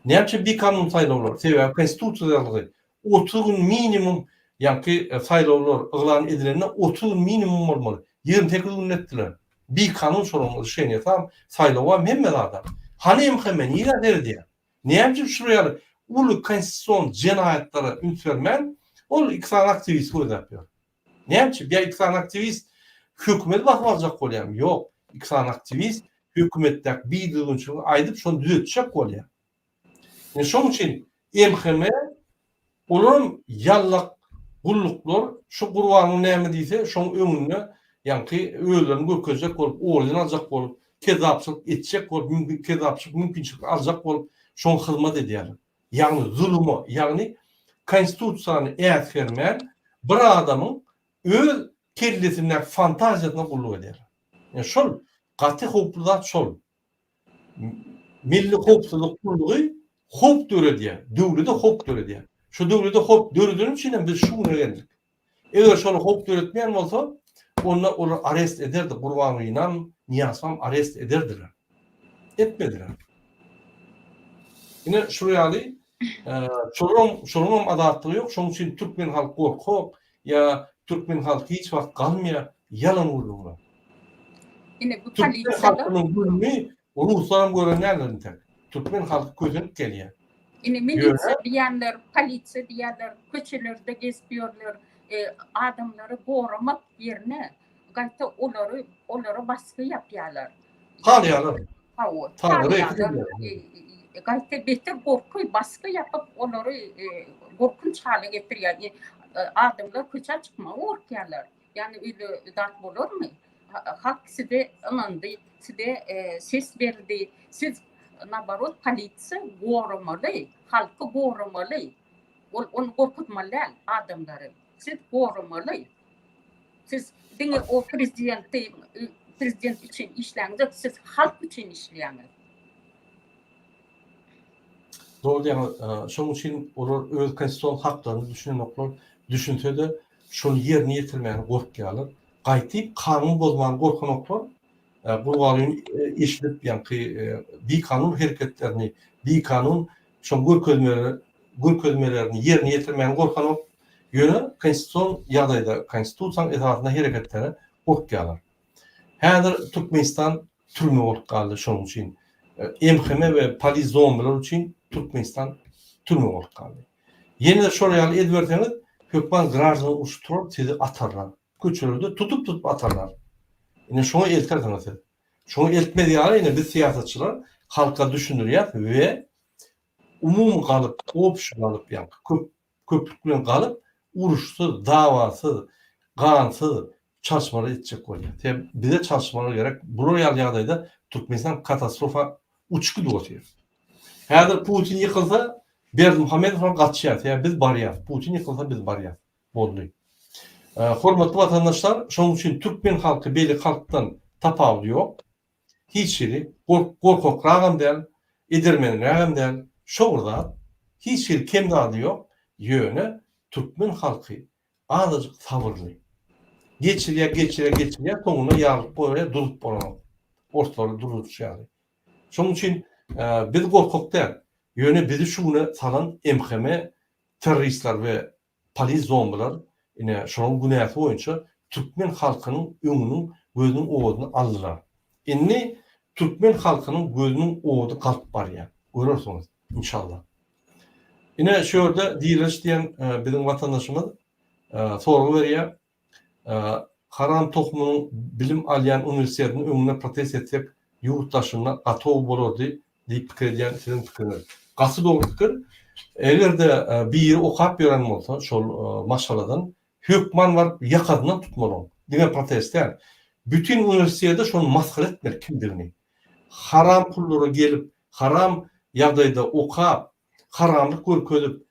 Näçe bir kanun saýlawlary? Sebäbi konstitusiýalygy 30 gün minimum ýani saýlawlar yglan edilende 30 gün minimum bolmaly. 28 gün etdiler. Bir kanun sorumlusu şeýle tam saýlawa hemme adam. Hani MHM ýa derdi? Näçe şuraya uly konstitusiýon jenaýatlary ünsürmen ol iktisad aktivist söz yapıyor. Näçe bir iktisad aktivist hökümet bakmazjak bolýar. Yok, iktisad aktivist hökümetdäki bir düzgünçüligi aýdyp şonu düzeltjek bolýar. Şoň üçin MHM onuň ýallak gulluklar şu gurbanyň näme diýse şoň öňünde ýani özlerini göközjek bolup, ordan aljak bolup, kezapçylyk etjek bolup, mümkin kezapçylyk mümkinçilik aljak bolup şoň hyzmat edýär. Ýani zulmy, ýani konstitusiýany äät vermän bir adamyň öz kellesinde fantaziýasyna gulluk edýär. Ýani şol gaty hukuklar şol. Milli hukukçylyk gullugy hukuk döredýär, döwlete hukuk döredýär. Şu döwlete hukuk döredýän üçin biz şuna geldik. Eger şol hukuk döretmeýän bolsa, olar arest ederdi, Gurbanyňam, Niýasam arest ederdiler. Etmediler. Ine şurýaly şolum adatlygy ýok, şoň üçin türkmen halky gorkak, ýa türkmen halky hiç wagt galmaýar, ýalan urulýar. Ine bu Türkmen halkynyň gülmi, uluslararym görenlerden tek. Türkmen halky közenip gelýär. Ine milisiýa diýenler, polisiýa diýenler, köçelerde gezipýärler, adamlary goramak ýerine gaýta olary baskı yapýarlar. Tanıyalar. Gaýta beter gorkuy baskı yapıp olary gorkunç hale getirýär. Adamlar köçe çykmagy gorkýarlar. Yani öyle zat bolarmy? Hak size ınandy, size ses berdi. Siz nabarot polisiýa goramaly, halky goramaly. Onu gorkutmaly adamlary. Siz goramaly. Siz diňe o prezident için işleňiz, siz halk için işleýäňiz. Doğru yani şoň üçin olar öz konstitusiýon haklaryny düşünenoklar düşünse-de şonu ýerine ýetirmäni gorkýarlar. Gaýtyp kanun bozmagy gorkanoklar Gurbalyň işlep ýani bir kanun hereketlerini, bir kanun şoň görkezmelerini ýerine ýetirmäni gorkanok ýöne konstitusiýon ýagdaýda konstitusiýaň esasyna hereketlere gorkýarlar. Häzir Türkmenistan türme bolup galdy şoň üçin. MHM we polis zonları üçin Türkmenistan türme bolup galdy. Ýene-de şoraýaly edberseňiz, hökümet grajany uçturup sizi atarlar. Köçelerde tutup atarlar. Ine şoňa eltersiňiz. Şoňa eltmediýär, ine biz siýasatçylar halka düşünürýär we umum galyp, opşy galyp ýani köplük bilen galyp uruşsyz, dawasyz, gansyz çalışmalar etjek bolýar. Bize çalışmalar gerek. Bu ýaly ýagdaýda Türkmenistan katastrofa uçky döwür. Häzir Putin ýykylsa, Berdimuhammedow gatşýar. Biz barýar. Putin ýykylsa biz barýar. Boldy. Hormatly vatandaşlar, şoň üçin türkmen halky beli halkdan tapawuly ýok. Hiç biri gorkak ragam däl, edermen ragam däl, şoňda hiç bir kemdady ýok. Ýöne türkmen halky azajyk sabyrly. Geçirýär, toňuna ýalyp goýar, durup bolan. Ortaly duruşýar. Şoň üçin biz gorkak däl. Yöne bizi şuna salan emheme teröristler ve polis zombiler ine şonun günahı boyunca Türkmen halkının öňünün gözünün oğudunu aldılar. Inni Türkmen halkının gözünün oğudu kalp var ya. Görürsünüz inşallah. Yine şurada Diriş diyen bizim vatandaşımız soru veriyor. Haram tohumunun bilim alyan üniversitetinin önüne protest etsek yurttaşına atov bolurdu deyip fikir ediyen sizin fikriniz. Gası doğru fikir. Eğer de bir yeri okap gören olsa şol maşaladan hükman var yakadından tutmalı. Dine protest yani. Bütün üniversitede şunu maskara etmek kim birini. Haram pulları gelip haram yağdayda okap haramlık görkölüp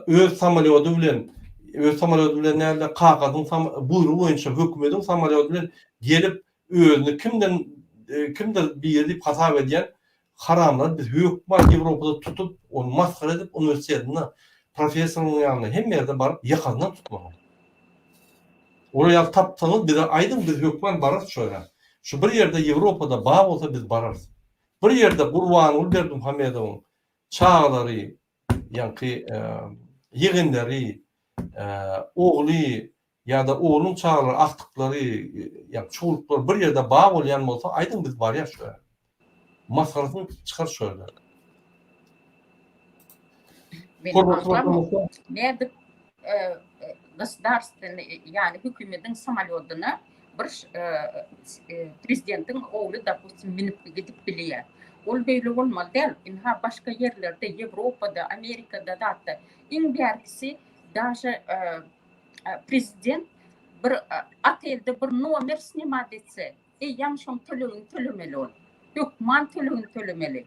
öz samalyodu bilen nerede kakadın buyruğu boyunca hükümedin samalyodu bilen gelip özünü kimden bir yerde pasap ediyen haramlar biz hükman Avrupa'da tutup onu maskara edip üniversitede profesörün yanına hem yerde barıp yakasından tutmalı. Oraya tapsanız bir de aydın biz hükman barız şöyle. Şu bir yerde Avrupa'da bağ olsa biz bararız. Bir yerde Kurban Ulberdim Hamedov'un çağları, yani yığınları, oğlu ya da oğlun çağları, aktıkları, yani çoğulukları bir yerde bağ olayan olsa aydın biz var ya şöyle. Maskarasını çıkar şöyle. Benim anlamam. Nerede государственный, yani hükümetin samolyotunu bir prezidentin oğlu da minip gidip biliyor. Ol böyle olmalı değil. İnha başka yerlerde, Avrupa'da, Amerika'da da hatta en birisi даже prezident bir otelde bir nomer snimat etse, yanlışım tölemeli ol. Hükman tölemeli.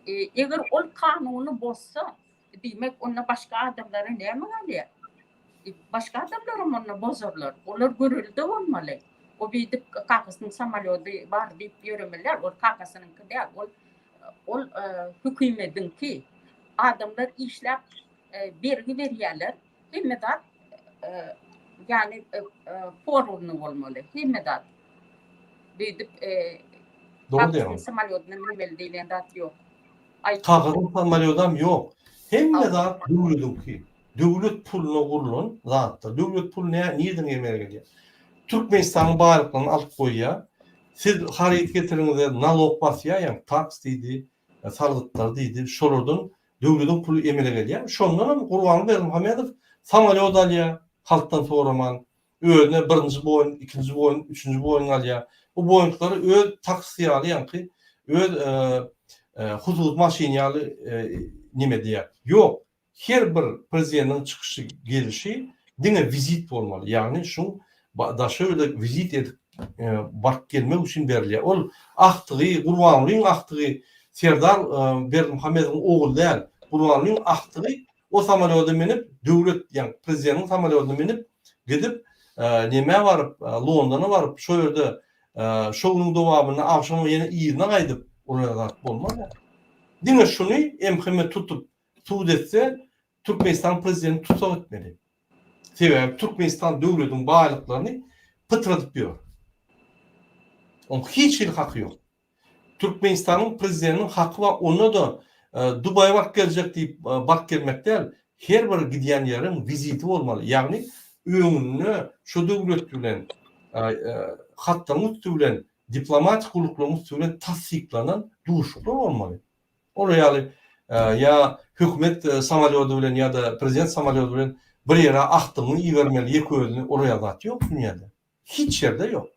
Eğer ol kanunu bozsa, demek ona başka adamlara ne mi? Başka adamlar onu bozarlar. Onlar görüldü olmalı. O bir de kakasının samalyodu var deyip yürümeler. O kakasının kıda o hükümetin ki adamlar işlep vergi veriyorlar. Himmedat yani porunu olmalı. Himmedat. Bir de kakasının samalyodunun bilmeli değilen dat yok. Kakasının samalyodan yok. Himmedat dövlüdün ki. Devlet puluna kurulan zatta. Devlet pul nereden yemeğe geliyor? Türkmenistan'ın bağırıklarını alıp koyuyor. Siz hareket getirinizde nalog basıyor, yani taks deydi, sarılıklar deydi, şolordun devletin pulu emele geliyor. Şondan ama Kurban Berdim Hamedov samalyot alıyor, halktan soraman, öğüne birinci boyun, ikinci boyun, üçüncü boyun alıyor. Bu boyunları öğü taksiyalı, yani öğü huzur maşinyalı nime diye. Yok. Her bir prezidentin çıkışı gelişi dine vizit olmalı. Yani şu da şöyle vizit edip bak gelmek için veriliyor. Ol ahtığı, Kurbanlı'nın ahtığı Serdar Berdim Hamedov'un oğlu değil. Kurbanlı'nın ahtığı o samalyoda minip devlet, yani prezidentin samalyoda minip gidip neme varıp London'a varıp şöyle şovunun dovabını akşamı yine iyine kaydıp oraya da olmalı. Dine şunu emhime tutup tuğd etse Türkmenistan prezidenti tutak etmeli. Sebep Türkmenistan devletinin bağlılıklarını pıtratıp diyor. Onun hiç hakkı yok. Türkmenistan'ın prezidentinin hakkı var. Ona da Dubai'ye bak gelecek deyip bak gelmek değil. Her bir gidiyen yerin viziti olmalı. Yani öğününü şu devletüyle hattını tutulen diplomatik kulukluğunu tutulen tasdiklanan duruşuklar olmalı. Oraya ya hükümet samalyodu bilen ya da prezident samalyodu bilen bir yere ahtını iyi vermeli, yek özünü oraya da yok dünyada. Hiç yerde yok.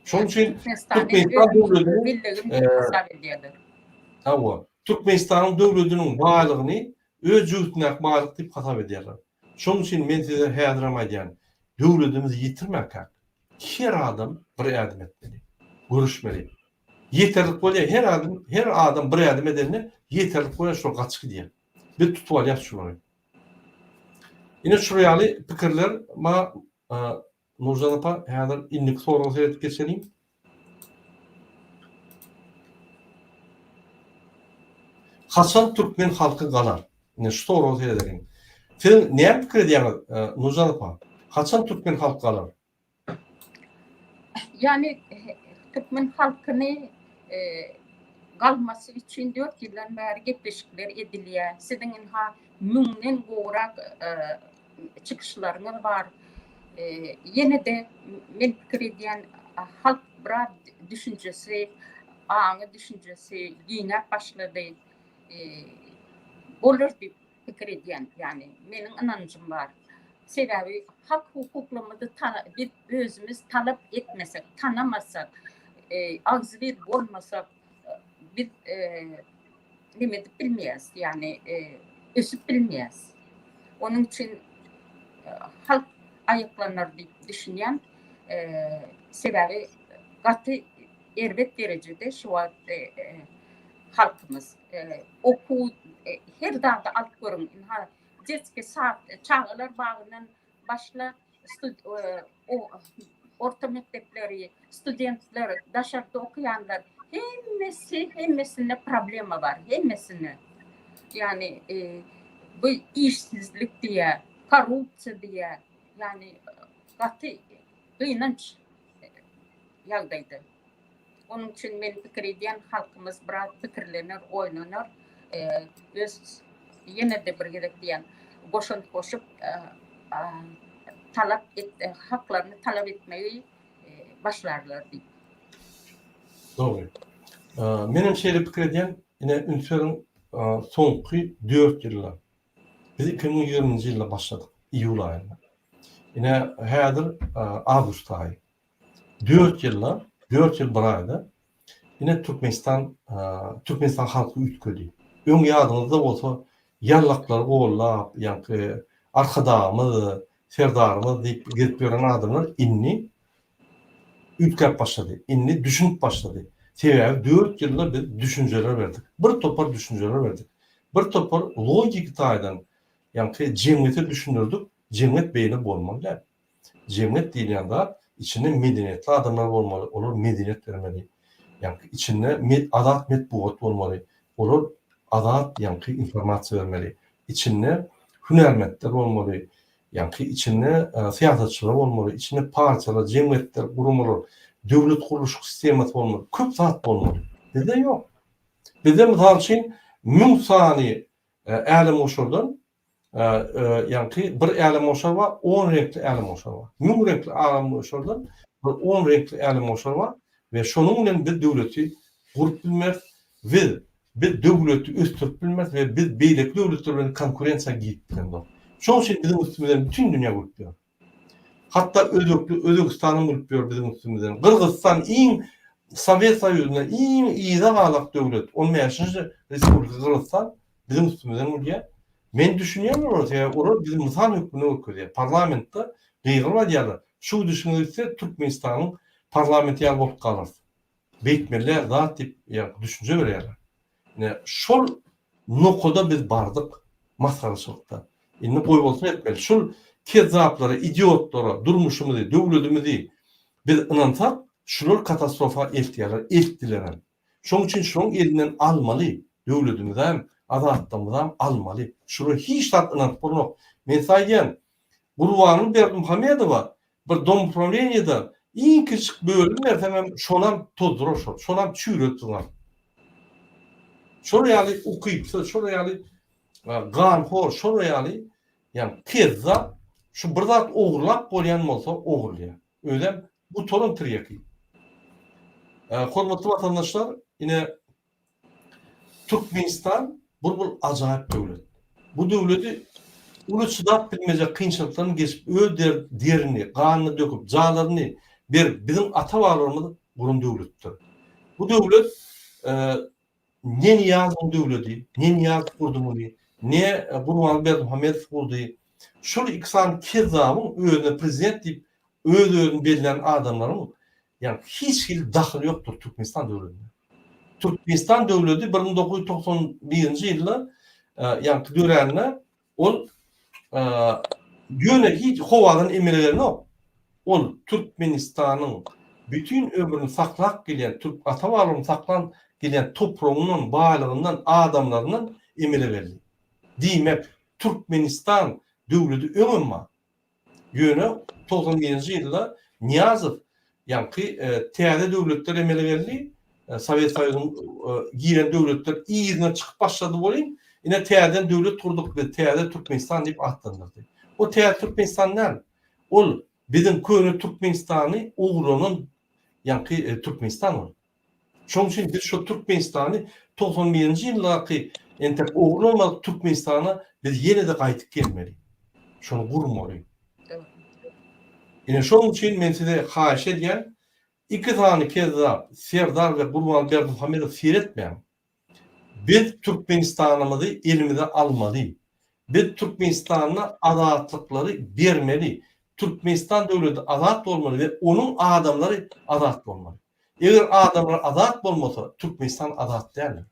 Şunun için Türkmenistan'ın devletinin bağlılığını öz cühtüne bağlılık deyip hasap ediyorlar. Şunun için ben size heyadıramaydı yani. Devletimizi yitirmek. Her adam bir adım etmeli. Görüşmeli. Yeterlik oluyor. Her adam bir adım edeline yeterlik oluyor. Şu kaçık diye. Bir tutu var ya şurayı. Yine şuraya fikirler ma Nurcan Apa heyadır inlik soruğunu seyredip geçelim. Hasan Türkmen halkı kalar. Yine şu soruğunu seyredelim. Sen neye fikir ediyorsun Nurcan Apa? Hasan Türkmen halkı kalar. Yani Türkmen halkını kalması için 4 yıldan beri gepleşikler ediliyor. Sizin ha münden gorak çıkışlarınız var. Yine de men pikir ediyen halk bırak düşüncesi, anı düşüncesi yine başladı. Olur bir fikir ediyen, yani benim inancım var. Sebebi hak hukuklarımızı biz özümüz talep etmesek, tanımasak, ağzı olmasak biz demek bilmeyiz, yani ösüp bilmeyiz. Onun için halk ayıklanır diye düşünen sebebi katı elbet derecede şu an halkımız oku her dağda alt görün jetski saat çağlar bağından başla o orta mektepleri, studentler, dışarıda okuyanlar hemmesinde problemi var, hemmesinde. Yani bu işsizlik diye, korrupsiya diye, yani katı kıynanç yağdaydı. Onun için ben fikir ediyen halkımız biraz fikirlenir, oynanır. Biz yine de bir diyen boşun koşup haklarını talep etmeyi başlarlar diye. Doğru. Benim şeyle fikir ediyen yine Ünsör'ün sonki 4 yıllar. Biz 2020 yılda başladık. İyul ayında. Yine hazır Ağustos ayı. 4 yıllar, 4 yıl bir ayda yine Türkmenistan halkı ütködü. Ön yadınızda olsa yallaklar gollap, yani arkadağımız, serdarımız deyip gidip gören adamlar inni ütköp başladı. İnni düşünüp başladı. Sebebi 4 yılda biz düşünceler verdik. Bir topar düşünceler verdik. Bir topar logik taydan yani cemiyeti düşünürdük. Cemiyet beyni bolmalı. Cemiyet değil yanda içinde medeniyetli adamlar olmalı. Olur medeniyet vermeli. Yani içinde adat metbuat olmalı. Olur adat yani informasyon vermeli. İçinde hünermetler olmalı. Yani içinde siyasetçiler olmalı. İçinde partiyalar, cemiyetler kurulmalı. Devlet kuruluş sistemi olmalı. Köp zat olmalı. Bizde yok. Bizde misal için münsani elim oşurdan yani bir elim oşur var, 10 renkli elim oşur var. Mün renkli elim oşurdan 10 renkli elim oşur var ve şonunla bir devleti kurup bilmez ve bir devleti üstürüp bilmez ve bir beylik devletlerinin konkurensiya giyip bilmez. Şoň için bizim üstümüzden bütün dünya kurup bilmez. Hatta Özbekistan'ın kurup bilmez bizim üstümüzden. Kırgızistan Sovyet Soýuzyna iýde galak döwlet. 15-nji Respublika Kırgızstan bizim üstümizden ulýa. Men düşünýärmi orada bizim mysal hükmüne öküdýär. Parlamentde gygyrma diýerler. Şu düşünýärse Türkmenistanyň parlamentiýar bolup galar. Beýtmeler zat diýip ýa düşünje berýärler. Ne şol nokoda biz bardyk masalaçylykda. Indi goý bolsa etmeli. Şol kezzaplara, idiotlara, durmuşymyzy, döwletimizi biz inansak şular katastrofa eltdiler. Şoň üçin şoň elinden almaly. Döwletimizden, adatlarymızdan almaly. Şular hiç tat inanıp bolmak. Men saýýan, Gurbanyň Berdimuhamedowa bir dom upravleniýada iň kiçik bölüm näsem şonam tozduruşur, şonam çüýretdiler. Şol ýaly ukypsa, şol ýaly ganhor, şol ýaly yani tezza şu bir zat ogurlap bolýan bolsa ogurlýar. Öýdem bu torun tirýeki. Hormatly vatandaşlar, yine Türkmenistan bu ajaýyp döwlet. Bu döwleti uly çydap bilmejek kynçylyklardan geçip öz derini, ganyny döküp, jalaryny bizim ata-babalarymyz gurun döwletdir. Bu döwlet ne Niýazyň döwleti, ne Niýaz kurdumy, ne Gurban Berdimuhamedow kurdy. Şol ikisany kezabyň özüne prezident diýip özüni belirlen adamlaryň yani hiç dahil yoktur Türkmenistan döwletine. Türkmenistan döwleti 1991-nji ýylda yani dörenine ol ýöne hiç howadan emelerini yok. Ol Türkmenistanyň bütün ömrüni saklap gelen, Türk ata-babalaryny saklan gelen toprağının, bağlığından, adamlarından emele verdi. Diýmek Türkmenistan döwleti öňünme ýöne 91-nji ýylda Niýazow yani täze döwletler emele berdi Sovet Soýudynyň giren döwletler iyisine çıkıp başladı bolýan. Ine täzeden döwlet kurduk we täze Türkmenistan diýip atlandy. O täze Türkmenistan näme? Ol bizim köni Türkmenistany ugranyň ýa-ni Türkmenistan ol. Şoň üçin biz şu Türkmenistany 91-nji ýyllarky entek ugranyň Türkmenistana biz ýene-de gaýtyp gelmeli. Şonu gurmaly. Ine şoň üçin men size haýyş edýän iki tane kezzap Serdar ve Gurbanberdi Hamidov seyretmeýän. Biz Türkmenistanymyzy elimize almaly. Biz Türkmenistana azatlyklary bermeli. Türkmenistan döwleti azat bolmaly we onuň adamlary azat bolmaly. Eger adamlar azat bolmasa Türkmenistan azat däl.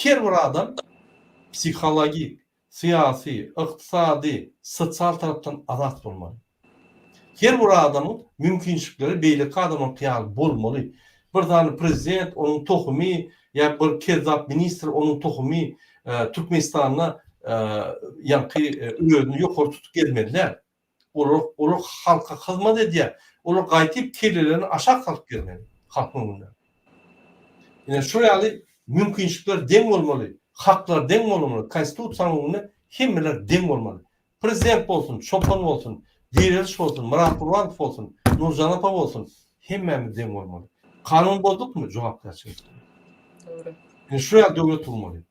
Her bir adam psikologik, siyasi, ykdysady, sosial tarapdan azat bolmaly. Her bir adamın mümkinçilikleri beýleki adamın kyal bolmaly. Bir tane prezident, onuň tohumy, ya bir kezzap ministr, onuň tohumy Türkmenistana ýa-ni özüni ýokary tutup gelmediler. Olar halka hyzmat edýär. Olar gaýtyp kellelerini aşağı salyp gelmeli. Halkyň önüne. Ine şu ýaly mümkinçilikler deň bolmaly. Haklar deň bolmaly. Konstitusiýanyň önüne hemmeler deň bolmaly. Prezident bolsun, Çopan bolsun, Diýerliş bolsun, Murat Gurbanov bolsun, Nurjan apa bolsun, hemmemiz deň bolmaly. Kanun bozdukmy? Jogapkärçilik. Doğru. Ine şu ýaly döwlet bolmaly.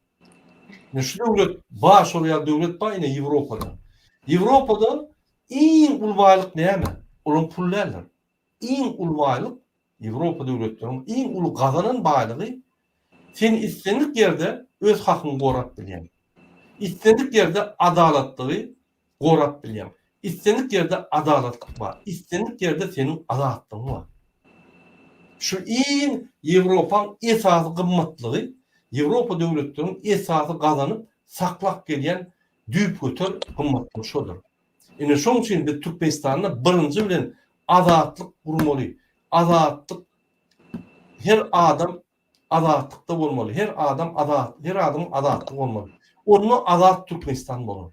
Ine şu döwlet baş ýaly döwlet ba ine Ýewropada. Ýewropada iň ulwaýlyk näme? Olaň pullarlar. Iň ulwaýlyk Ýewropa döwletleriniň iň ulu gazanan baýlygy sen istendik ýerde öz hakyny gorap bilýän. İstendik ýerde adalatlygy gorap bilýän. İstendik ýerde adalatlyk bar. İstendik ýerde senin azatlygyň bar. Şu iň Ýewropaň esasy gymmatlygy Ýewropa döwletleriniň esasy gazanyp saklap gelýän düýp götür gymmatlygy şodur. Ine şoň üçin biz Türkmenistanda birinji bilen azatlyk gurmaly. Azatlyk her adam azatlykda bolmaly. Her adam azatlyk bolmaly. Onu azat Türkmenistan bolar.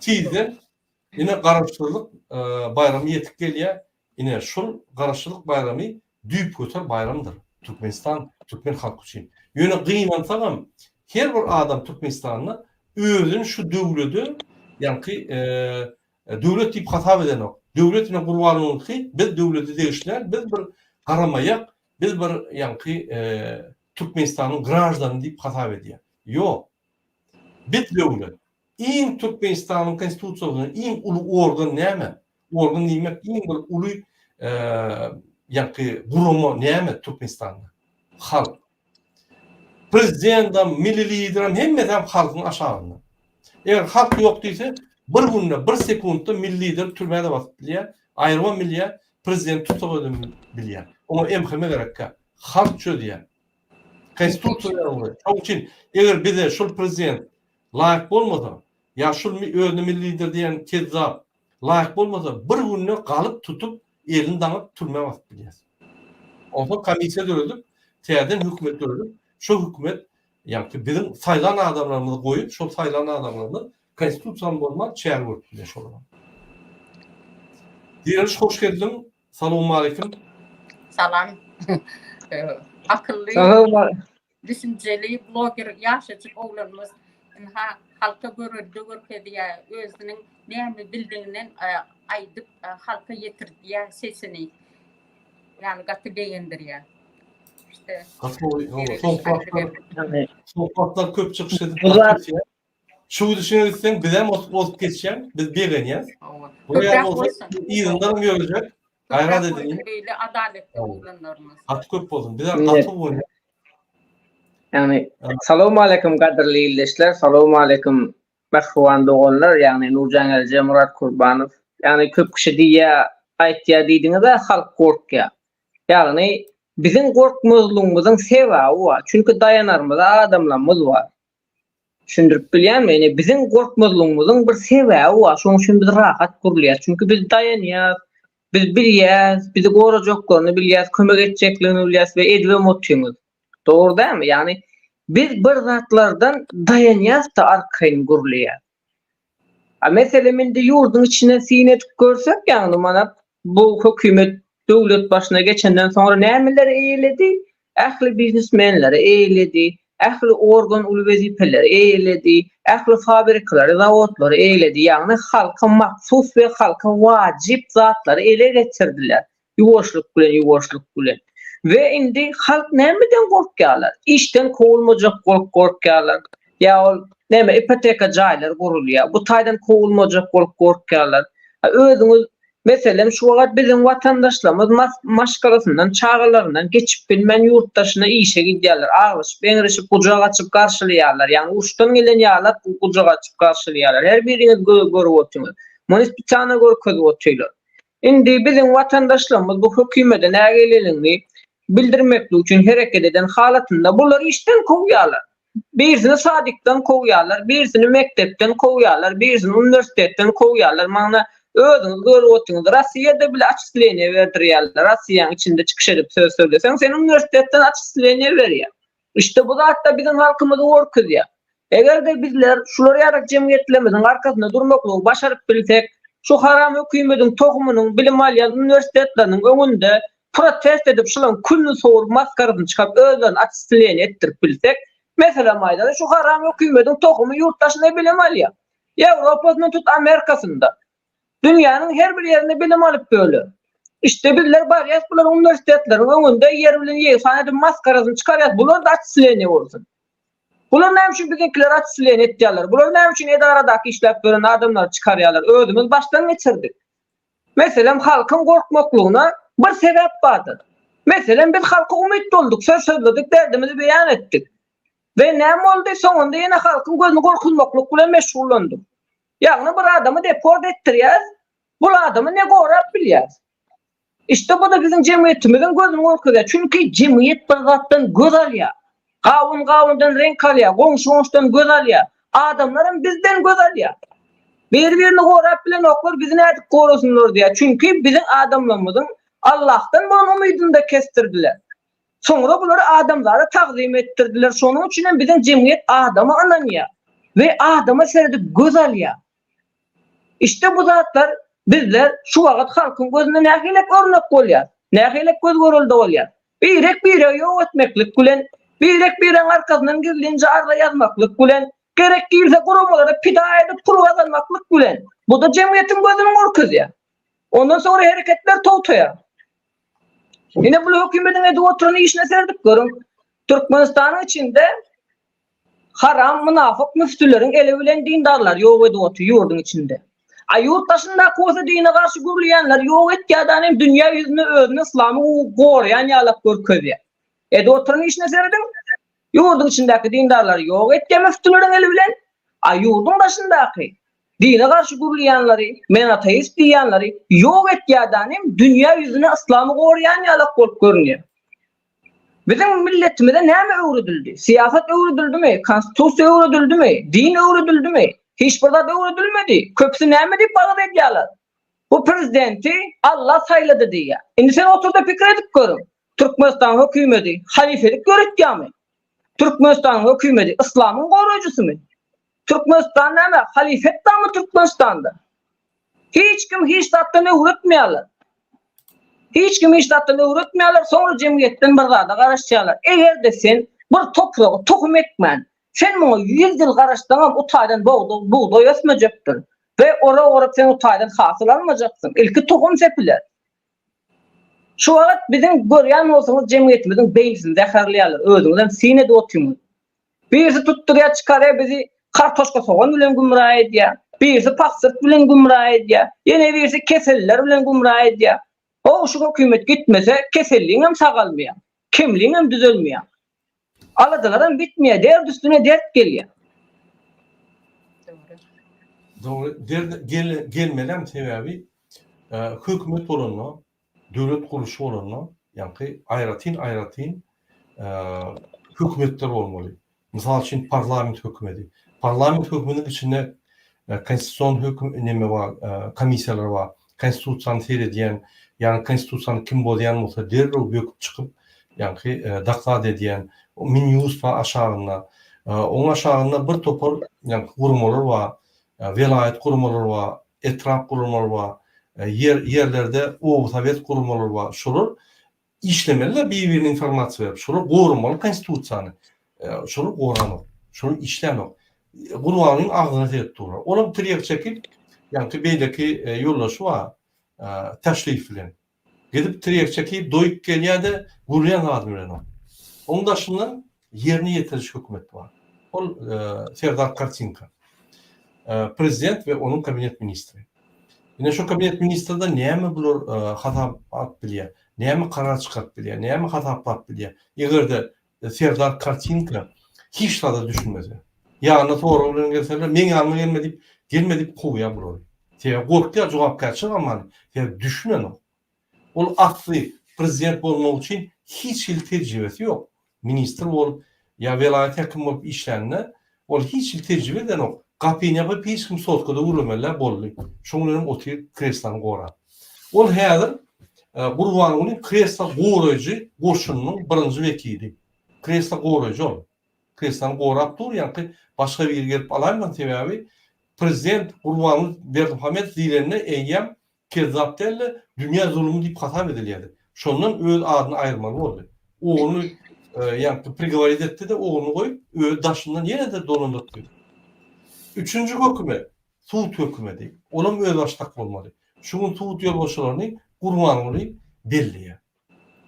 Tizden ine garaşdyrlyk bayramy ýetip gelýär. Ine şol garaşdyrlyk bayramy düýp götür bayramdyr. Türkmenistan, Türkmen halky üçin. Ýöne gynansaňam her bir adam Türkmenistanyna özüni şu döwleti ýa-ni döwlet diýip hatap edenok. Döwletine gurbanyňky biz döwleti degişler, biz bir garamaýak, biz bir ýa-ni Türkmenistanyň grajdany diýip hatap edýär. Ýok. Biz döwlet. Iň Türkmenistanyň konstitusiýasyny iň ulu organ näme? Organ diýmek iň bir ulu ýa-ni gurama näme Türkmenistanda? Halk. Prezidentam, milli lideram hemmesem halkyň aşagynda. Eger halk ýok diýse, bir günde, bir sekundda milli lider türmäde basyp bilýär, aýrylma bilýär, prezident tutup bilýär. Ona emhime gerekkä. Halk çödýär. Konstitusiýa. Şoň üçin eger bize şol prezident laýyk bolmasa, ýa şol özüni milli lider diýen kezzap laýyk bolmasa, bir günde galyp tutup elini daňyp türmäge basyp bilýär. Onda komissiýa döredip, täzeden hökümet döredip, şu hökümet ýa-ni bizim saýlan adamlarymyzy goýup, şol saýlan adamlarymyzy konstitusiýaň bolmak çäl görüp şol. Diýeriş hoş geldin. Salamu alaykum. Salam. Akıllı, Salam. düşünceli blogger ýaşaçyk oglanymyz halka görkezdiýär, özüniň näme bildiğinden aýdyp halka ýetirdiýär sesini. Yani gaty beýendirýär. İşte Sohbatlar köp çıkış edip Bular- şu düşünürsen bilen olup geçeceğim. Biz bir ganiyaz. Buraya olsa İran'dan görecek. Gayret edelim. Böyle adaletli oglanlarymyz. Atı köp olsun. Bize Evet. atı oynuyor. Yani salamu alaykum gaderli illeşler, salamu alaykum Merhuwan dogonlar, yani Nurjan Elce, Murat Gurbanov. Yani köp kişi diýär, aýtýar diýdiňizde halk gorkýar. Yani bizim gorkmazlygymyzyň sebaby var. Çünki dayanarmyz adamlarymyz var. Şundurp bilýärmi? Yani bizim gorkmazlygymyzyň bir sebaby var. Şoň üçin biz rahat gurulýar. Çünki biz dayanýar, biz bilýär, bizi gorajaklaryny bilýär, kömek etjeklerini bilýär we edibem otýarmyz. Doğru değil mi? Yani biz bir zatlardan dayanýas da arkaýyn gurulýar. Mesela mende ýurdun içine sinet görsek, yani mana bu hökümet döwlet başına geçenden sonra nämeler eýledi? ähli biznesmenleri eýledi, ähli organ uly wezipeleri eýledi, ähli fabrikalary, zavodlary eýledi. Ýagny halka maksus we halka wajip zatlary ele getirdiler. Ýuwaşlyk bilen. Ve indi halk nämeden gorkýarlar? İşten kovulmajak gorkýarlar. Ýa näme ipoteka jaýlary gurulýar. Bu taýdan kovulmajak gorkýarlar. Özüňiz meselem şu wagt bizim watandaşlarymyz maşgalasyndan, çağlaryndan geçip bilmän ýurtdaşyna işe gidýärler. Agyş, beňirişip gujak açyp garşylaýarlar. Ýani uşdan gelen ýalar gujak açyp garşylaýarlar. Her biriňiz görüp oturýar. Monis bir tane görüp oturýar. Indi bizim watandaşlarymyz bu hökümete nägelelini bildirmekli üçin hereket eden halatynda bular işten kovýarlar. Birisini sadykdan kovýarlar, birisini mektepden kovýarlar, birisini universitetden kovýarlar. Maňa özüňiz görüp oturýar. Rossiýada bile açyklanyňy berdirýärler. Rossiýanyň içinde çykyş edip söz söyleseň sen universitetden açyklanyňy berýär. İşte bu da hatta bizim halkymyzy gorkuzýar. Eger bizler şulary ýarak jemgyýetlerimiziň arkasynda durmakly başaryp bilsek, şu haram hökümetiň togumynyň bilim alýan universitetleriniň öňünde protest edip şulan külni soğurup maskarasyny çykaryp özlerini açyklanyňy etdirip bilsek, mesela maýdada şu haram hökümetiň togumy ýurtdaşyna bilim alýar. Ýewropanyň tut Amerikasynda dünýäniň her bir ýerinde bilim alyp bölür. İşte bizler barýas bular universitetleriň öňünde ýer bilen ýeýsan edip maskarasyny çykarýar. Bular da açyklanyňy bolsun. Bular näme üçin bizimkiler açyklanyňy etýärler? Bular näme üçin edaradaky işläp gören adamlar çykarýarlar? Özümiz başdan geçirdik. Meselem halkyň gorkmaklygyna bir sebäp bardyr. Meselem biz halka umyt bolduk, söz söyledik, derdimizi beýan etdik. Ve näme boldy? Soňunda ýene halkyň gözüni gorkuzmaklyk bilen meşgullandyk. Ýagny bir adamy deport etdirýär, bu adamy ne gorap bilýär. İşte bu da bizim jemgyýetimiziň gözüni gorkuzýar. Çünki jemgyýet bir zatdan göz alýar. Gawun-gawundan renk alýar, goňşy-goňşydan göz alýar. Adamlarym bizden göz alýar. Bir-birini gorap bilen oklar bizi näde gorasunlar diýär. Çünki bizim adamlarymyzyň Allah'tan bu umydunu da kestirdiler. Sonra bunları adamlara takdim ettirdiler. Şonuň üçin bizim jemgyýet adamy ananýar ve adama serdi göz alýar. İşte bu zatlar bizler şu wagt halkyň gözüne nähilek örnek bolýar. Nähilek göz görüldi bolýar. Birek ýok etmeklik bilen, birek bireň arkasyndan girince arda ýazmaklyk bilen, gerek giýilse guramalara pida edip turwazanmaklyk bilen. Bu da jemgyýetiň gözüni gorkuzýar. Ondan sonra hereketler towtaýar. Yine bu hökümetiň edi oturan işine serdik görün. Türkmenistanyň içinde haram, münafık müftüleriň ele bilen dindarlar ýok edi otur ýurdun içinde. Ýurtdaşynda koza dine garşy gürleýänler ýok etýärden dünýä ýüzüne özüni islamy gorýan ýalap görkezýär. Edi oturan işine serdik. Ýurdun içindäki dindarlar ýok etýär müftüleriň ele bilen. Ýurdun başyndaky dine garşy gürleýänleri, men ateist diýenleri ýok etýärden dünýä ýüzüne islamy gorýan ýalap bolup görünýär. Bizim milletimize näme öwredildi? Siyasat öwredildimi? Konstitusiýa öwredildimi? Din öwredildimi? Hiç burada öwredilmedi. Köpsi näme diýip bagad edýärler? Bu prezidenti Allah saýlady diýär. Indi sen oturda pikir edip görün. Türkmenistan hökümeti halifelik göretýärmi? Türkmenistan hökümeti islamyň goraýjysymy? Türkmenistan näme? Halifetdami Türkmenistanda? Hiç kim hiç zatdan öwretmeýärler. Hiç kim hiç zatdan öwretmeýärler. Sonra jemgyýetden bir zada garaşýarlar. Eger sen bir topragy tohum ekmen, sen muňa 100 ýyl garaşdan o taýdan buğday ösmejakdyr. Ve ora sen o taýdan hasyl almajaksın. Ilki tohum sepiler. Şu wagt bizim görýän bolsaňyz jemgyýetimiziň beýnisini zäherleýärler. Özüňizden sine de otymy. Birisi tutturýar çykarýar bizi kartoşka soğan bilen gumra edýär. Birisi paksırt bilen gumra edýär. Ýene birisi keseller bilen gumra edýär. O şu hökümet gitmese keselliğin hem sagalmaya, kimliğin hem düzelmeye. Aladılardan bitmeye, dert üstüne dert geliyor. Doğru. Gelmeden sebebi hükümet olanla, devlet kuruluşu olanla, yani ayratin hükümetler olmalı. Misal için parlament hükümeti. Parlament hükümetinin içinde konstitusyon hükümeti var, komisyalar var, konstitusyon seyrediyen, yani konstitusiýany kim bolýan bolsa derrew böküp çykyp ýani daklad edýän 1100 fa aşagynda oň aşagynda bir topar ýani gurumlar bar, velayet gurumlar bar, etraf gurumlar bar, yerlerde o sowet gurumlar bar. Şular işlemeliler, bir-birine informasiya verip, şunu gorumalı konstitusiýany, şunu goramak, şunu işlemek. Gurbanyň agzyna tetip durar. Olam tirek çekip, ýani beýleki ýollaşy var, taşlyf bilen. Gidip tirek çekip doýup gelýärde, gurýan adam bilen. Onun daşyndan yerini ýetiriş hökümet var. Ol Serdar Kartinka. Prezident ve onun kabinet ministri. Yine şu kabinet ministrinde näme bular hata at bilýär, näme karar çykaryp bilýär, näme hata apat bilýär. Egerde Serdar Kartinka hiç da düşünmedi. Ýa-ni tory bilen gelseler, men ýanyma gelmedip goýýar bular. Sebäbi gorkýar jogap berýär, sebäbi düşünen o. Ol atly prezident bolmak üçin hiç il tecrübesi yok. Ministr bol ya velayet hakim bolup işlenne, ol hiç il tecrübe eden o. Kapyny ýapyp hiç kim sotkada urulmalar boldy. Şoňlaryň otyr kreslany gorar. Ol häzir Gurbanyň kresla goraýjy goşunyň birinji wekili. Kresla goraýjy ol. Kreslany gorap dur, ýa-ni başga bir ýere gelip alaýman sebäbi prezident Gurbanyň Berdimuhammed diýlenine eýýäm kezzap delle dünýä zulmü diýip hasap edilýärdi. Şondan öz adyny aýyrmaly boldy. Oğlunu ýa-ni prigorit etdi de oğlunu goýup öz daşyndan ýene de dolandyrdy. Üçüncü hökümet, Suud hökümeti. Olam öz başlak bolmaly. Şuň Suud ýolbaşçylaryny Gurbanyny belliýär.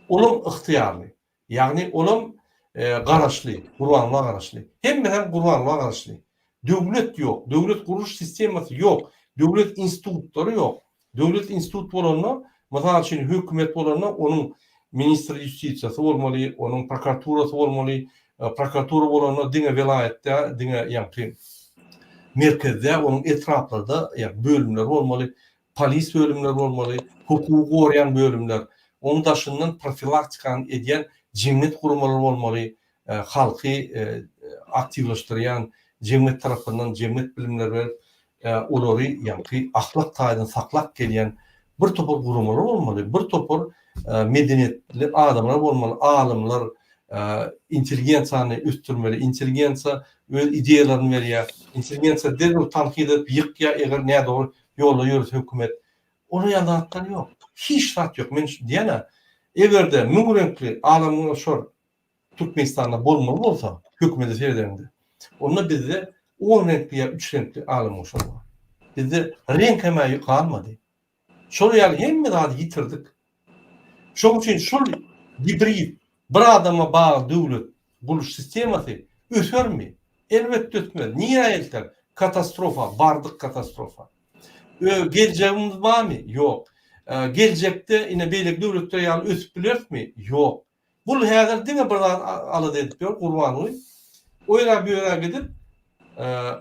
Olam ıhtiýarly. Ýagni olam garaşly, Gurbanyna garaşly. Hem Gurbanyna garaşly. Döwlet ýok, döwlet guruş sistemasy ýok, döwlet institutlary ýok. Döwlet institut bolanda, mesela için hökümet bolanda onun ministri ýustisiýasy bolmaly, onun prokuraturasy bolmaly, prokuratura bolanda diňe velayetde, diňe ýa-ni merkezde, onun etraflarda bölümler bolmaly, polis bölümleri bolmaly, hukuky gorayan bölümler, onun daşyndan profilaktikany edýän jemgyýet gurumlary bolmaly, halky aktivleşdirýän jemgyýet tarapyndan jemgyýet bilimleri berip, olary ýa-ni ahlak taýdan saklap gelýän bir topar gurumlar bolmaly, bir topar medeniýetli adamlar bolmaly, alymlar, intelligensiýany üstürmeli, intelligensiýa öz ideýalaryny berýär, intelligensiýa derhal tanqid edip ýykýa eger näde dogry ýolda ýürse hökümet. Onu ýanatdan ýok. Hiç tat ýok. Men diýene, egerde müňrenkli alymlar şor Türkmenistanda bolmaly bolsa, hökümete serderinde. Onda bizde 10 renkli ya 3 renkli alym olsa. Bizde renk emeği kalmadı. Şol ýaly hemme daha yitirdik. Şoň üçin şol hibrid bir adama bağlı döwlet buluş sistemasy ösörmi? Elbetde ötmez. Niye ayetler? Katastrofa, bardyk katastrofa. Geleceğimiz var mı? Yok. Gelecekte yine beýlek döwletler ýaly ösüp bilermi? Yok. Bu häzir diňe bir alyp edip ýör Gurbanyny. O ýere bir ýere gidip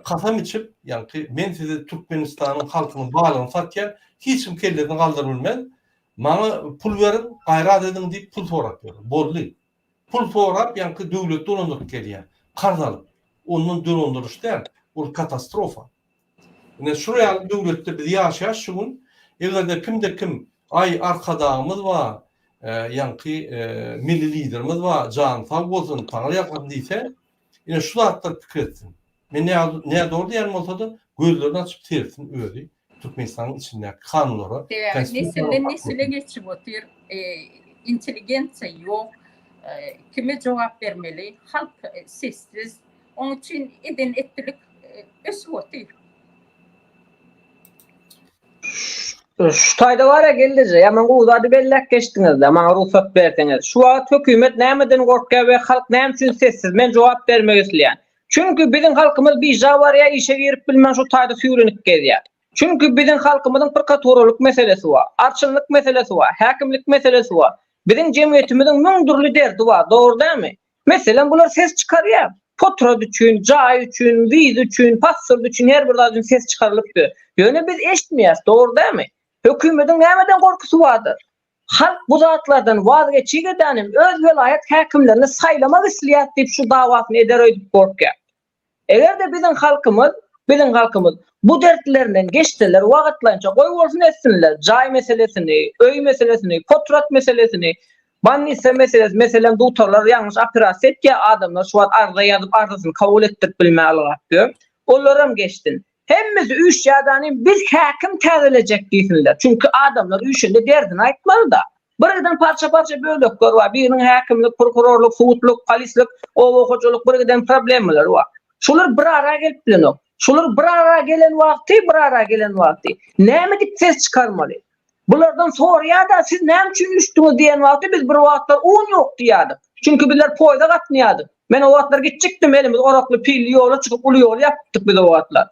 kasam içip, ýani men size Türkmenistanyň halkynyň balygyny satýar, hiç kim kellesini galdyrmaz. Maňa pul berin, gaýrat edin diýip pul sorap ýör. Boldy. Pul sorap, ýani döwlet dolandyryp gelýär. Karz alyp. Ondan dolandyryş däl, ol katastrofa. Ine şuraya döwletde biz ýaşaýar şuň, egerde kimde kim ay arkadağımız var, ýani milli liderimiz var, jan sag bolsun, taňa ýakyn diýse, ine şu zatlar pikir etsin. Men näde doğru diýerim bolsa-da gözlerini açyp tersin özi Türkmenistanyň içindäki kanunlara. Nesile geçip otyr, intelligensiýa ýok, kime jogap bermeli, halk sessiz. Onun için eden ettilik ösüp otyr. Şu taýda bara geldi, ýa-man gowzady bellek geçdiňiz, maňa ruhsat berdiňiz. Şu wagt hökümet nämeden gorkýar we halk näme üçin sessiz? Men jogap bermek isleýän. Çünkü bizim halkımız bir jawarya işe girip bilmän şu taýda süýrenip gelýär. Çünkü bizim halkymyzyň prokurorluk meselesi var, arçynlyk meselesi var, häkimlik meselesi var. Bizim jemgyýetimiziň müňdürli derdi var, dogry dämi? Meselen bular ses çykarýar. Potra üçin, jaý üçin, wiz üçin, password üçin her bir zat ses çykarylypdy. Ýöne biz eşitmeýäs, dogry dämi? Hökümetiň nämeden gorkusy bardyr? Halk bu zatlardan vaz geçýärdiň öz velayet häkimlerini saýlamak isleýär diýip şu dawatyny eder öýdüp gorkýar. Eger de bizim halkymız bu dertlerinden geçseler, wagtlança goý bolsun etsinler, jaý meselesini, öý meselesini, potrat meselesini, bannise meselesi, meselen dutarlar ýalňyş operasiýa etýär, adamlar şu wagt arda ýazyp ardasyny kabul etdirip bilmäli. Olaram geçtin. Hemmesi üç ýadany bir häkim täzelejek diýsinler. Çünkü adamlar üçünde derdini aýtmaly da. Birden parça bölükler var. Birinin hakimlik, prokurorluk, suutluk, polislik, owokoculuk birden problemler var. Şular bir ara gelip bilenok. Şular bir ara gelen wagty näme dip ses çıkarmaly? Bulardan sorya da siz näme üçin üçdüňiz diýen wagty biz bir wagtlar un ýok diýýardyk. Çünkü bizler poýda gatnaýardyk. Men o wagtlar gitjekdim, elimiz orakly pilli ýola çykyp uly ýol ýapdyk biz o wagtlar.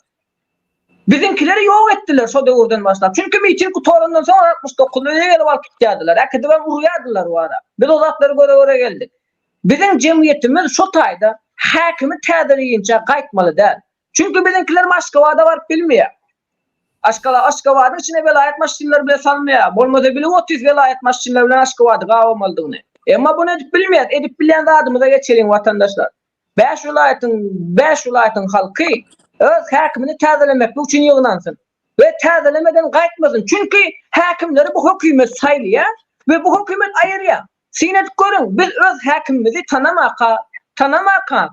Bizimkileri ýok etdiler şo döwürden başlap. Çünkü miting kutorandan soň 69 ýyla gelip alyp gitýärdiler. Äkediben urýardylar o ara. Biz o zatları göre geldik. Bizim jemgyýetimiz şo taýda hakimy täzeliginçe gaýtmaly däl. Çünkü bizimkiler Moskvada barıp bilmeýär. Aşgabatyň içine velayet maşinleri bile salmaýar. Bolmasa bile 30 velayet maşinleri bilen Aşgabady gawamalydygyny. Emma bunu edip bilmeýär. Edip bilen adamyza geçelim vatandaşlar. 5 vilayetin halky öz hakimini täzelemek üçin ýygnansyn we täzelemeden gaýtmasyn. Çünkü hakimleri bu hökümet saýlýar we bu hökümet aýyrýar. Sinet görün, biz öz hakimimizi tanamaka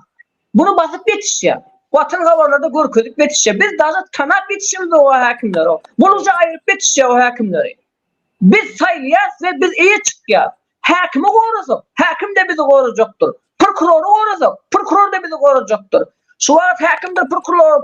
bunu basyp geçişýär. Watan habarlarda görkezip geçişýär. Biz daha tanap geçişimiz o hakimler o. Buluja aýryp geçişýär o hakimleri. Biz saýlýas we biz eýe çykýar. Hakimi gorasak, hakim de bizi gorajakdyr. Prokuror gorasak, prokuror da bizi gorajakdyr. Şu wagt hakimler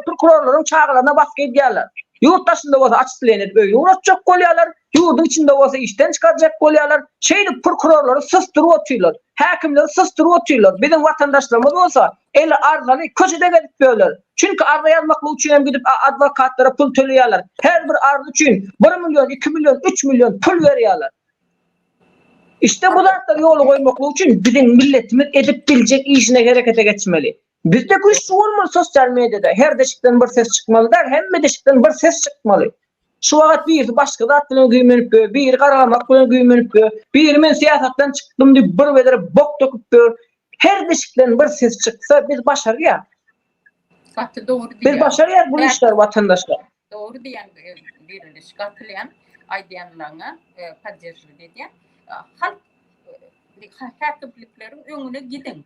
prokurorlaryň çağılarına baskı edýärler. Yurt daşynda bolsa açyklaýan böyle uğraşjak bolýarlar. Yurdun içinde bolsa işten çıkarjak bolýarlar. Şeýle prokurorlary systyryp otyrlar. Hakimleri systyryp otyrlar. Bizim watandaşlarymız bolsa el arzaly köçede gelip böler. Çünkü arza yazmakla üçin hem gidip advokatlara pul töleýärler. Her bir arz üçin 1 milyon, 2 milyon, 3 milyon pul berýärler. İşte bu zatlar ýoly goýmakla üçin bizim milletimiz edip biljek işine herekete geçmeli. Bizde güç olmalı sosyal medyada. Her deşikten bir ses çıkmalı der. Hemme deşikten bir ses çıkmalı. Şu wagt bir başga zat bilen güýmenip bö, bir garamak bilen güýmenip bö, bir men siyasatdan çykdym diýip bir wedere bok töküp bö. Her deşikten bir ses çyksa biz başarýar. Katı doğru diýär. Biz başarýar bu işler watandaşlar. Doğru diýen birleş katlayan aýdýanlaryňa padjerli diýen. Halk hakimliklerin öňüne gidin.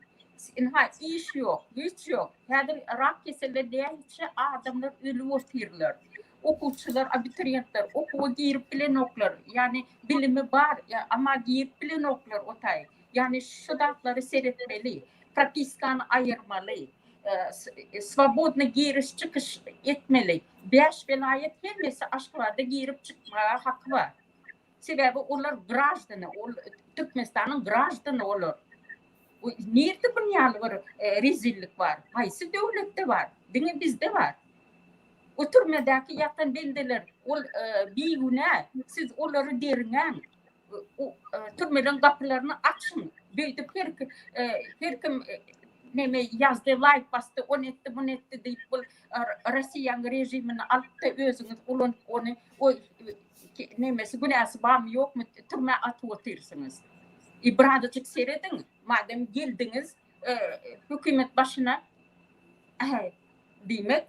Ha iş yok, güç yok. Häzir rak keseler diýençe adamlar ölüp otyrlar. Okuwçylar, abituriyentler okuwa girip bilen oklar. Yani bilimi bar, ama girip bilen oklar otay. Yani şu datlary seretmeli, propiskany aýyrmaly, swobodny giriş çıkış etmeli. 5 vilayet hemmesi Aşgabatda girip çıkmaga hakkı var. Sebebi olar grajdany, Türkmenistanyň grajdany olar. Nerede bunyalı var, rezillik var? Haýsy döwletde var? Diňe bizde var. O türmedäki ýatan beldeler, ol biýgüne, siz olary deriňän. O türmeden gapylaryny açyň. Beýdip her kim neme ýazdy, like bastı, on etdi, bunu etdi diýip bol Russiýanyň rejimini alypda özüňiz ony o nemesi günäsi bam ýokmy türme atyp otyrsyňyz. İbradaçyk seredin, madem geldiňiz hökümet başyna diýmek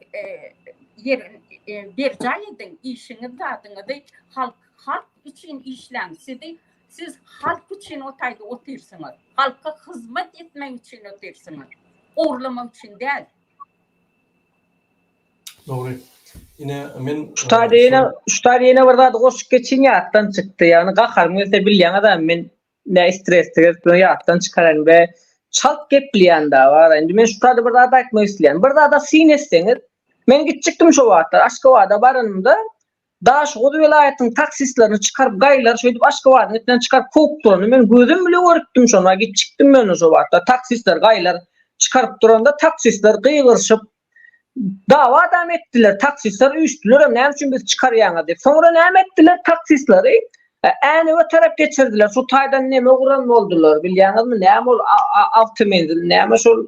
bir jaýydyň işiňi dadyňyzy halk üçin işläňsidi. Siz halk üçin otaýda otyrsyňyz. Halka hyzmat etmek üçin otyrsyňyz. Orlamak üçin däl. Doğru. Yine men Şu taýda bir zat goşup geçin ýatdan çykdy. Yani gahar mese bilýän adam men ne stresli ýatdan çıkaran ve çalp gepliyan da var. Endi men şu taýda bir zat aýtmak isleýän. Bir zat da sinesseňiz, men gitjekdim şu wagtlar Aşgabatda barynymda. Daş o vilayetin taksistlerini çıkarıp gaýlar şöýdip Aşgabatyň etinden çıkarıp kokup durany men gözüm bile görüpdim şonu. Gitjekdim men şu wagtda taksistler gaýlar çıkarıp duranda taksistler gıýgyrşyp dawa adam etdiler. Taksistler üýtdiler, näme üçin biz çıkarýaňa diýip. Soňra näme etdiler taksistleri? Äne we tarap geçirdiler. Şu taýdan näme guran boldular bilýäňizmi? Näme ol awtomobil, näme şol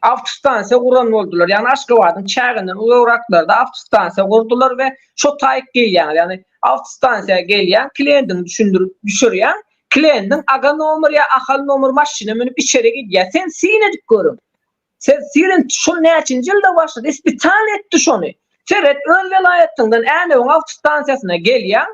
avtostansiýa guran boldular. Yani Aşgabatyň çäginden uýraklarda avtostansiýa gurdular we şo taýyk gelýän, yani avtostansiýa gelýän klientin düşündirip düşürýän, klientin aga nomer ýa ahal nomer maşyna minip içeri gidýär. Sen sinedip görün. Sen sirin şu näçinji ýylda başlady? İspital etdi şonu. Seret öz vilayetinden äne avtostansiýasyna gelýän,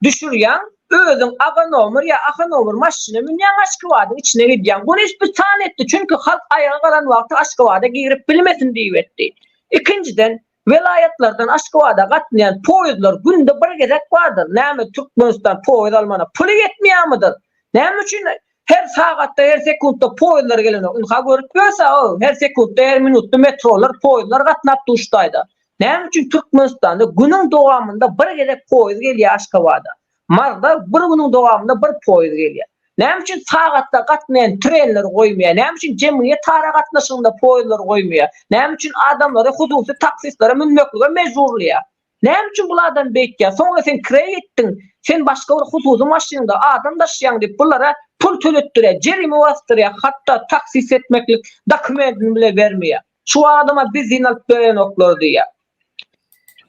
düşürýän, özüň aga nomer ýa aha nomer maşyna minýän Aşgabatyň içine gidýän. Bunu ispital etdi. Çünkü halk ayağa kalan wagty Aşgabatda girip bilmesin diýip etdi. İkinciden Velayetlerden Aşkabad'a gatnayan poyuzlar günde bir gezek vardır. Näme Türkmenistan poyuz almana puli yetmeýärmidir? Näme üçin her sagatda, her sekundda poyuzlar gelene? Ünha görüpberse o her sekundda, her minutda metrolar, poyuzlar gatnap duşdaýdy. Näme üçin Türkmenistanda günüň dowamında bir gezek poyuz gelýär Aşkabad'a? Marda bir günüň dowamında bir poyuz gelýär. Näme üçin sagatda gatnayan trenler goýmaýar? Näme üçin jemgyýet tara gatnaşygynda poýuzlar goýmaýar? Näme üçin adamlara hususy taksislere minmeklige mejburlaýar? Näme üçin bulardan beýtýär? Soňra sen kredit etdiň, sen başga bir hususy maşynada adam daşıýan diýip bulara pul töletdirýär, jerime bastyrýar, hatda taksis etmeklik dokumentini bile bermeýär. Şu adama biz alyp beren oklar diýär.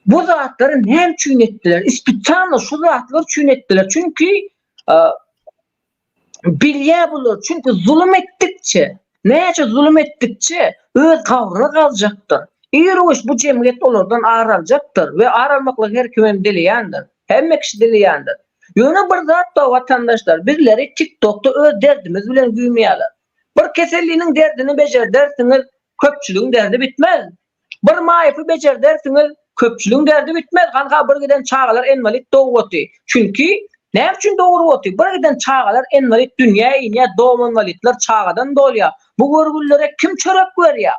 Bu zatlary näme üçin etdiler? İspitçanly şu zatlar üçin etdiler. Çünki bilýär bular. Çünkü zulüm etdikçe, näçe zulüm etdikçe öz gawryny galjakdyr. Ýürüş bu jemgyýet olardan araljakdyr we aralmakla her kim hem dilýändir. Hemme kişi dilýändir. Ýöne bir zat da watandaşlar, bizleri TikTok'ta öz derdimiz bilen güýmeýärler. Bir keselliğiniň derdini bejer dersiňiz, köpçüligiň derdi bitmez. Bir maýypy bejer dersiňiz, köpçüligiň derdi bitmez. Ganka bir giden çağalar envalit dowgaty. Çünki näme üçin dowgaty? Bir giden çağalar envalit dünýä ýa doğum envalitler çağadan dolýar. Bu görgüllere kim çörek berýär?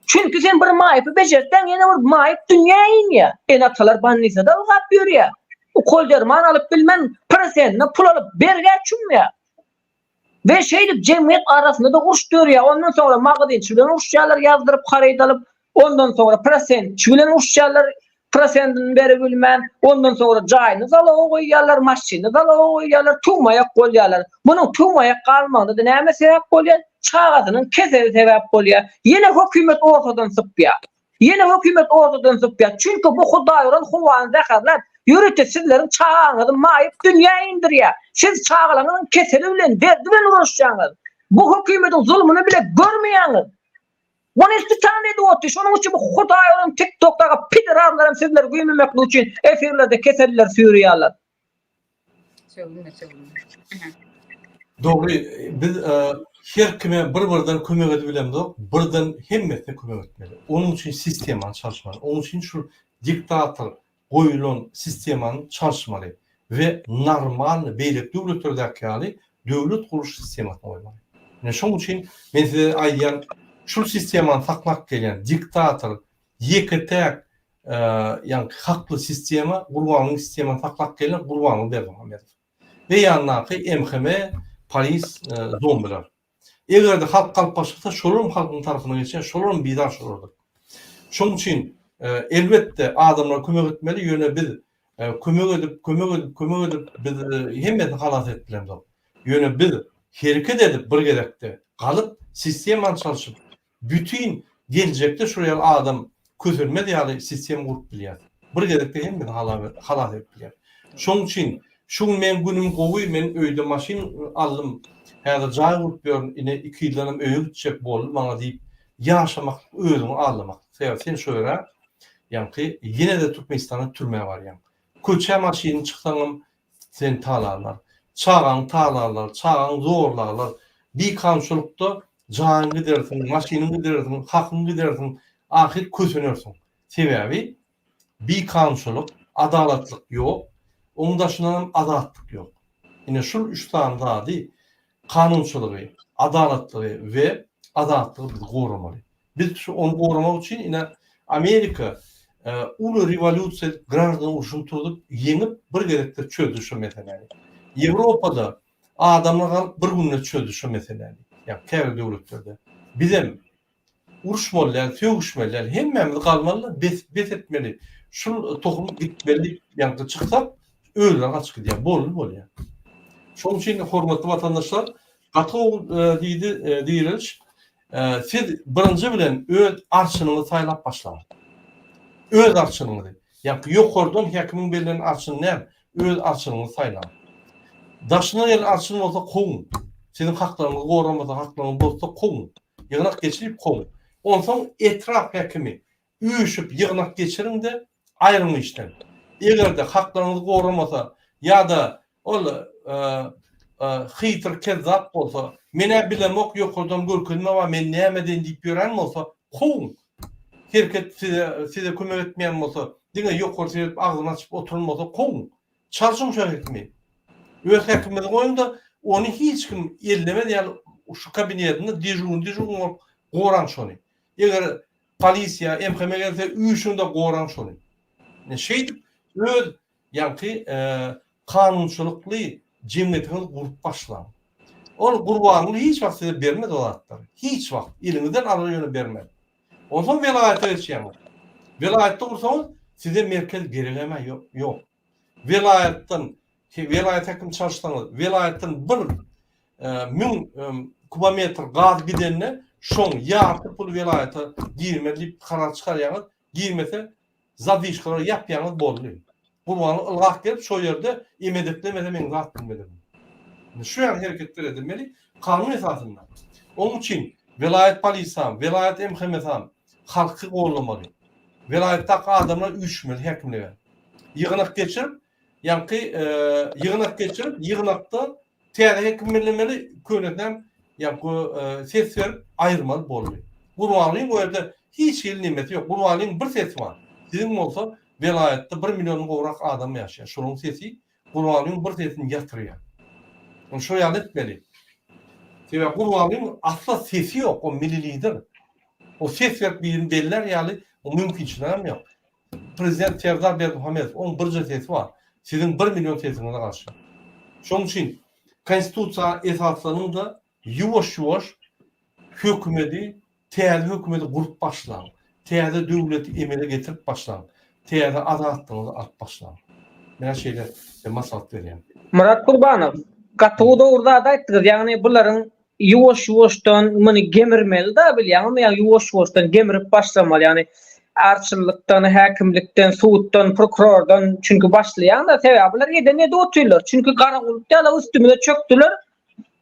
Çünkü sen bir maýypy bejersen ýene bir maýyp dünýä ýa. Enatalar bannysa da gap berýär. O kolderman alıp bilmem presentine pul alıp bergäçünmi? Ve şeýdip jemgyýet arasynda da uruş dörýär. Ondan sonra magazynçy bilen uruşýarlar ýazdyryp garydy alıp, ondan sonra presentçi bilen uruşýarlar presentini berip bilmem. Ondan sonra jaýyny zala goýýarlar, maşyny zala goýýarlar, tumaýak bolýarlar. Munyň tumaýak galmagyna näme sebäp bolýar? Çağatynyň keseli sebäp bolýar. Ýene hökümet ortadan sypýar. Çünki bu Hudaýyň huwan zakarlar yürüte sizlerin çağağınızı maýyp dünýä indirýär. Siz çağalaryň keseli bilen derdi bilen uruşýaňyz. Bu hökümetin zulmüni bile görmeýäňiz. Bunu istitan edýär. Şonuň üçin bu Hudaýyň TikTok'daga piderarlarym sizler güýmemeklik üçin efirlerde keseliler süýrýärler. Doğru. Biz her kime bir-birden kömek edip bilemdik. Birden hemmesine kömek etmeli. Onun için sisteman çalışmalı. Onun için şu diktatör goýulan sisteman çalışmalı. Ve normal beýlik döwletlerdäki ýaly döwlet guruş sistemasyny goýmaly. Yani şoň üçin men size aýdýan şu sistemany saklap gelen diktatör ýeketek ýani hakly sistema, Gurbanyň sistemany saklap gelen Gurbanyň Bergamamedov. Ve ýannaky MHM Paris zombiler. Eger de halk kalpaşyksa şolum halkyň tarapyna geçen şolum bidar şolurdur. Şoň üçin elbette adamlar kömek etmeli, ýöne biz kömek edip biz hemmeti halat etdilemdi. Ýöne biz hereket edip bir gerekde galyp sistemany çalışyp bütün gelecekde şuraya adam kötürmedi ýaly sistem gurup bilýär. Bir gerekde hemmeti halat etdiler. Şoň üçin şu men günüm gowy men öýde maşyn aldym. Häzir jaý gurup ýörün ine 2 ýyldan öýe gitjek boldy maňa diýip ýaşamak özüňi aldamak. Sen şöyle ýani ýene de Türkmenistanda türme bar ýani. Köçe maşyny çyksaňam sen talarlar. Çağaň talarlar, çağaň zorlarlar. Bir kançulukda jaýyny gidersiň, maşynyny gidersiň, hakyny gidersiň, ahir köçenörsiň. Sebäbi bir kançuluk, adalatlyk ýok. Ondaşynam adalatlyk ýok. Ine şu üç tane dady kanunçylygy, adalatlygy we adatlygy biz goramaly. Biz şu onu goramak üçin ine Amerika uly revolýusiýa graždan uruşyny tutup ýeňip bir gerekde çözdü şu meseleni. Ýewropada adamlar bir günde çözdü şu meseleni. Ýa käbir döwletlerde. Bizem uruşmalar, söýüşmeler hemmemiz galmaly, bet etmeli. Şu tohum gitmeli, ýa-da çyksa öýler açyk diýär, bolýar. Şoň üçin hormatly watandaşlar, gaty diýilýär. Siz birinji bilen öz arşynyňy saýlap başlaň. Öz arşynyňy. Ýa-ni ýokardan häkimin berilen arşyny näme? Öz arşynyňy saýlan. Daşyna gelen arşyny bolsa koň. Senin haklaryňy goramasa, haklaryň bolsa koň. Ýygnak geçirip koň. Ondan etraf häkimi üýüşüp ýygnak geçiriňde aýrymy işden. Eger de haklaryňy goramasa ýa-da ol hytr kezzap bolsa, mene bilemok ýokardan görkezme we men näme diýip ýören bolsa, koň. Herket size kömek etmeyen bolsa, diňe ýok bolsa agzyny açyp oturmasa koň. Çalşyň şu hekimi. Öz hekimini goýunda onu hiç kim ellemedi, ýaly şu kabinetinde dijurun goran şonu. Eger polisiýa, MHM gelse üçünde goran şonu. Ne şey öz ýa-ni kanunçylykly jemgyýetini gurup başlan. Ol gurbanyny hiç wagt size bermedi o zatlar. Hiç wagt elinizden alyp ýöne bermedi. Ondan velayete geçýär. Velayetde bolsaňyz size merkez berileme ýok. Velayet hekim çalışsanız, velayetin 1000 kubometr gaz gidenne şoň ýarty pul velayete girmeli karar çıkarýaňyz, girmese zadişkalar ýapýaňyz boldy. Gurbany ılgak gelip şo ýerde emediplemede men zat bilmedim. Şu ýa hereketler edilmeli kanun esasında. Onun için velayet polisiýa, velayet MHM halky gollamaly. Velayetdäki adamlar üçmeli hekimler. Ýygynak geçirip, ýygnakda täze hekimlemeli könetden ses verip aýyrmaly boldy. Gurbanyň bu ýerde hiç nimeti ýok. Gurbanyň bir sesi var. Sizin bolsa velayetde 1 million gowrak adam ýaşaýar. Şonuň sesi Gurbanyň bir sesini ýatyrýar. Onu şo ýaly etmeli. Sebäp Gurbanyň asla sesi ýok, o millilidir. O ses verip beller ýaly o mümkinçiligem ýok. Prezident Serdar Berdimuhamedov, onun bir sesi var. Sizin 1 million sesinize karşı. Şoň üçin konstitusiýa esaslanynda ýuwaş-ýuwaş hökümeti, täze hökümeti gurup başlan. Täze döwleti emele getirip başlan. Täze azatlygyny alyp başlan. Mene şeýle maslahat berýän. Murat Gurbanow, gatyw dowrda aýtdyňyz, ýagny bularyň ýuwaş-ýuwaşdan meni gemirmeli da bilýärmi, ýa ýuwaş-ýuwaşdan gemirip başlamaly, ýani arçylykdan, häkimlikden, suwutdan, prokurordan çünkü başlayan da sebäpler ýerde oturýarlar. Çünkü garagulyp ýa-da üstüme çöktüler.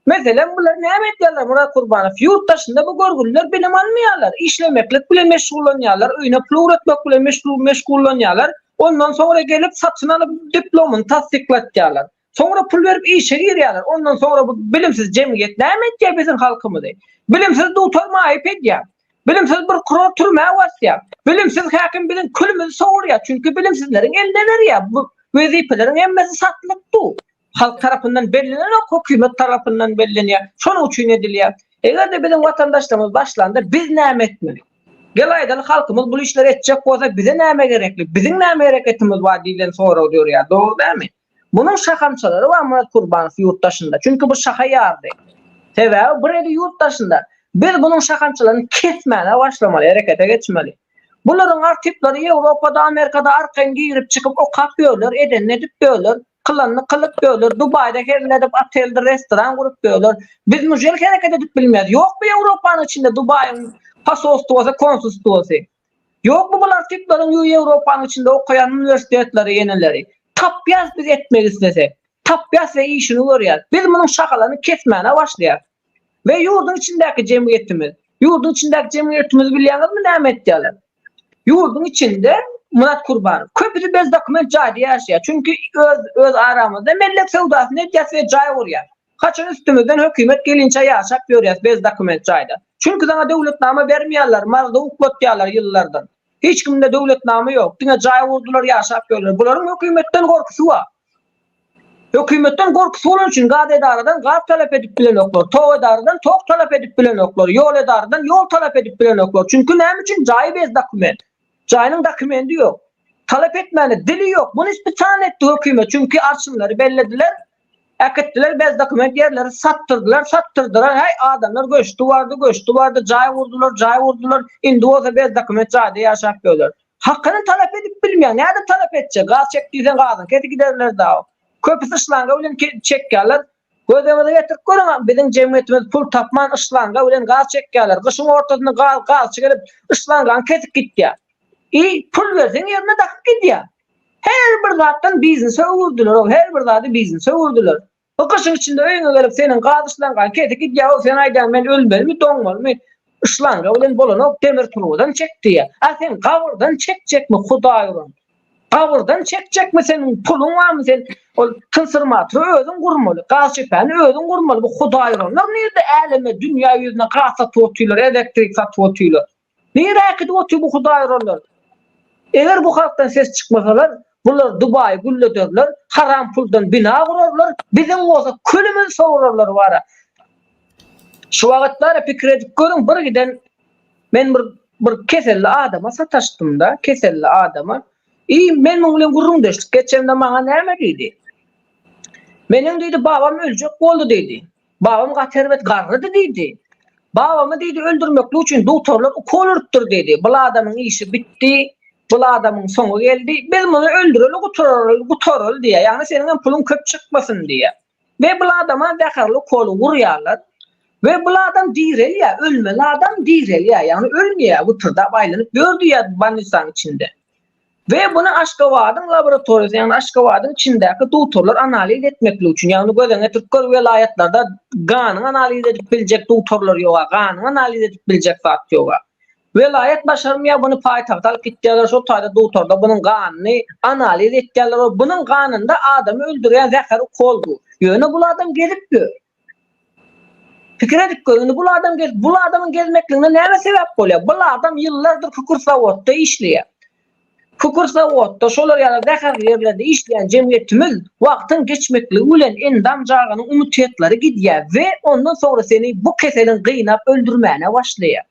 Meselen bular näme etdiler Murat Gurbanow? Ýurtdaşynda bu görgünler bilim almaýarlar, işlemeklik bilen meşgullanýarlar, öýne pul üretmek bilen meşgullanýarlar. Ondan sonra gelip satyn alyp diplomany tasdiklatýarlar. Sonra pul berip işe girýärler. Ondan sonra bu bilimsiz jemgyýet näme etýär bizim halkymyzy? Bilimsiz dutarma aýyp edýär. Bilimsiz bir kuror türmäge basýar. Bilimsiz häkim bilen külümüzi sowurýar. Çünkü bilimsizleriň eldeler ýa. Bu wezipeleriň hemmesi satlyk. Halk tarapyndan bellenen, hökümet tarapyndan bellenýär. Şonuň üçin edilýär. Egerde bizim watandaşlarymyz başlandy, biz näme etmeli? Gelaýdan halkymyz bu işleri etjek bolsa bize näme gerekli? Biziň näme hereketimiz bar diýilen soraw ýa. Dogry dämi? Bunun şakamçaları var Murat Gurbanow yurttaşında. Çünkü bu şaka yardı. Sebäbi bir yurttaşında. Biz bunun şakamçalarını kesmäne başlamaly, herekete geçmeli. Bunların artipleri Ýewropada, Amerikada arkaň girip çıkıp o kapýarlar, eden edip böler, kılanny kılıp böler, Dubayda herledip otelde, restoran kurup böler. Biz müjel hereket edip bilmeýäris. Yok bu Ýewropanyň içinde Dubaýyň pasostuwasy, konsulstuwasy. Yok bu artiplaryň Ýewropanyň içinde okuyan üniversitetleri, ýeneleri. Tapýas biz etmek istesek. Tapýas we işini görýär. Biz bunun şakalaryny kesmäne başlaýar. Ve yurdun içindeki yurdun içindeki cemiyetimiz bilýäňizmi näme etýärler? Yurdun içinde Murat Gurbanow köpüsi bez dokument jaýda ýaşaýar. Çünkü öz aramyzda millet sewdasyny etýär we jaý urýar. Kaçan üstümizden hökümet gelinçe ýaşap ýörýär bez dokument jaýda. Çünkü sana döwletname bermeýärler, marda uklatýarlar ýyllardan. Hiç kimde döwletname ýok. Diňe jaý urdular, ýaşap ýörler. Bularyň hökümetden gorkusy bar. Hökümetten gorkusy bolan üçin gaz edaradan gaz talep edip bilen oklar, tok edaradan tok talep edip bilen oklar, yol edaradan yol talep edip bilen oklar. Çünkü näme üçin jaý bez dokument. Jaýynyň dokumenti ýok. Talep etmeli, dili ýok. Bunu ispitan etdi hökümet. Çünkü arşynlary bellediler, aketdiler bez dokument ýerleri sattyrdylar. Hey adamlar göçdi bardy, jaý vurdular. Indi o bez dokument jaýda ýaşap ýörler. Hakyny talep edip bilmeýär. Näde talep etjek? Gaz çekdiýsen gazyň keti giderler da. Köpüs ışlanga bilen çekýärler. Gözlemede getirip görüň, biziň jemgyýetimiz pul tapman ışlanga bilen gaz çekýärler. Gyşyň ortasyna gaz çekilip ışlangan ketip gitýär. Pul berseň ýerine dakyp gitýär. Her bir zatdan biznes öwürdiler, her bir zatdy biznes öwürdiler. O gyşyň içinde öýüňe gelip seniň gaz ışlangan ketip gitýär, o sen aýdan men ölmelimi, doňmalmy? Işlanga bilen bolan demir turudan çekdi. Sen gawurdan çekjekmi Hudaý uran? Gawurdan çekjekmi senin pulun barmy sen? O kınsırmatı özün gurmaly, gaz çepeni özün gurmaly. Bu Hudaý uranlar nerede eleme dünýä ýüzüne gaz satyp otýarlar, elektrik satyp otýarlar. Niraki oturup bu Hudaýlar. Eger bu halkdan ses çıkmasalar, bular Dubai güllederler, haram puldan bina kurarlar, bizim olsa külümüz sowurarlar wara. Şu wagtlara pikir edip görün, bir giden men bir keselli adama sataşdym da, keselli adama. Men muňa gurrun deşdik. Geçende maňa näme diýdi? Meniň diýdi babam öljek boldy diýdi. Babam gaterbet garrydy diýdi. Babamy diýdi öldürmekli üçin doktorlar ukol urutdur diýdi. Bu adamyň işi bitdi. Bu adamyň soňu geldi. Biz muny öldüreli gutarol diýe. Ýani seniň pulun köp çykmasyn diýe. Ve bu adama zaharly kolu vurýarlar. Ve bu adam direl ya, ölmeli adam direl ya. Yani ölmeye bu tırda baylanyp gördü ya Bannistan içinde. Ve bunu Aşgabat'ın laboratuwarysy, yani Aşgabat'ın içindeki doktorlar analiz etmekli üçün. Yani gözüne Türkler vilayetlarda ganyň analiz edip biljek doktorlar ýok, ganyň analiz edip biljek zat ýok. Vilayet başarmaya bunu paýtagta alyp gitdiler, şo taýda doktorda bunun ganyny analiz etdiler. Bunun ganynda adamy öldürýän zäher koldu. Ýöne bu adam gelipdi. Pikir edip göründü, bu adamın gelmekliğine näme sebep bolýar? Bu adam yıllardır Kukursavotda işleýär. Kukursavotda şolar ýaly zäherli ýerlerde işleýän jemgyýetimiz wagtyň geçmekliği bilen endam jagany umut etleri gidýär we ondan sonra seni bu keselin gynap öldürmäne başlaýar.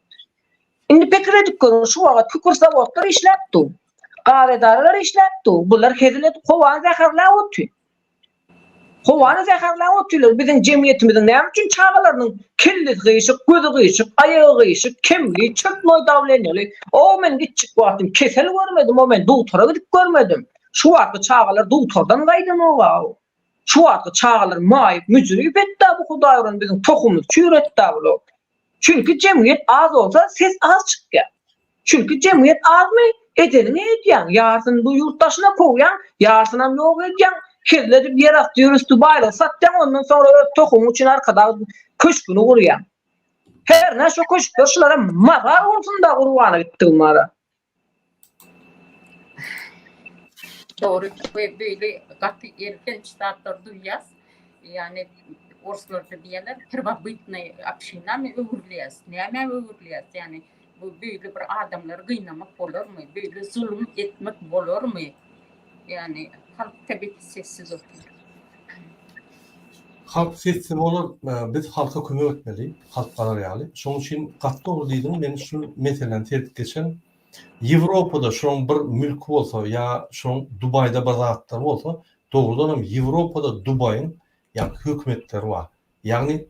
Indi pikir edip görün, şu wagt Kukursavotlar işläpdi. Garedarlar işläpdi. Bular kezilet kowan zäherler otdy. Kowanı zäherler otdylar. Bizim jemgyýetimiziň näme üçin çağalarynyň kelli gyşyk, gözi gyşyk, aýagy gyşyk, kemli, çökmöý dawlenýär. O men gitçik wagtym kesel görmedim, o men doktora gidip görmedim. Şu wagtda çağalar doktordan gaýdanyp. Şu wagtda çağalar maýyp, müjürip etdi bu Hudaýyň bizim tokumyz çüretdi bu. Çünkü jemgyýet az olsa ses az çykýar. Çünkü jemgyýet azmy edeni edýän, ýarsyn bu ýurtdaşyna koýan, ýarsynam ýok edýän. Kirledip yer atıyor üstü bayla sattan ondan sonra tohum için arkada köşkünü kuruyan. Her ne şu köşkler şulara mazar olsun da kuruvana gitti onlara. Doğru. Böyle katı erken ştatlar duyas. Yani Orslarda diyorlar, prvobitnay общинами öwürleýäs. Näme öwürleýäs? Yani bu böyle bir adamlar gıynamak bolarmy? Böyle zulüm etmek bolarmy? Yani halk tabii ki sessiz oturuyor. Halk sessiz olur, biz halka kömek etmeli, halk karar ýaly. Şoň üçin gatly olur diýdim, men şu meseleni tertip geçen Ýewropada şoň bir mülk bolsa ýa şoň Dubaýda bir zatlar bolsa, dogrudan hem Ýewropada Dubaýyň ýa hökümetleri bar. Ýagny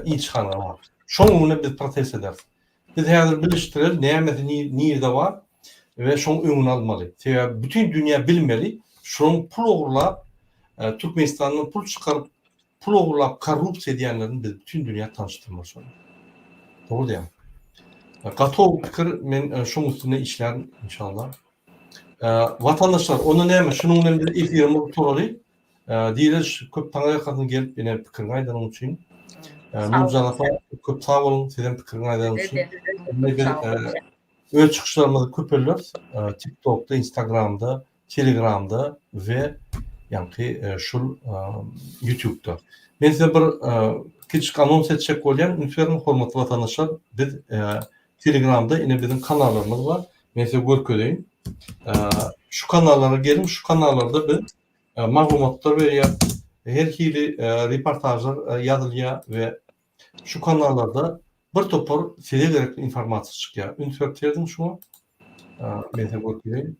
ilçhanalar bar. Şoňuny biz protest ederiz. Biz häzir bilişdirel näme niýede bar we şoň öňüni almaly. Sebäbi bütün dünýä bilmeli, şoň pul ogurlap Türkmenistanyň pul çykaryp pul ogurlap korrupsiýa edýänlerini biz bütün dünýä tanıştyrmaly. Doğru diýär. Gatow pikir men şoň üstüne işlär inşallah. Vatandaşlar onu näme şunuň bilen bir efirimi torary. Diýler köp taňa ýakadan gelip ene pikir gaýdanyň üçin. Nurjan apa köp sag bolun, sizin pikir gaýdanyň üçin. Öz çıkışlarımızı köpürler. TikTok'ta, Instagram'da, Telegram'da ve yani şu YouTube'da. Ben size bir küçük anons edecek bolýan, lütfen hormatly vatandaşlar, biz Telegram'da yine bizim kanallarımız var. Ben size görkezeyim. Şu kanallara gelin, şu kanallarda biz maglumatlar berýär, her hili reportajlar ýazylýar ve şu kanallarda bir topar size gerekli informasiýa çykýar. Ünsörtlerdim şunu. Ben size görkezeyim.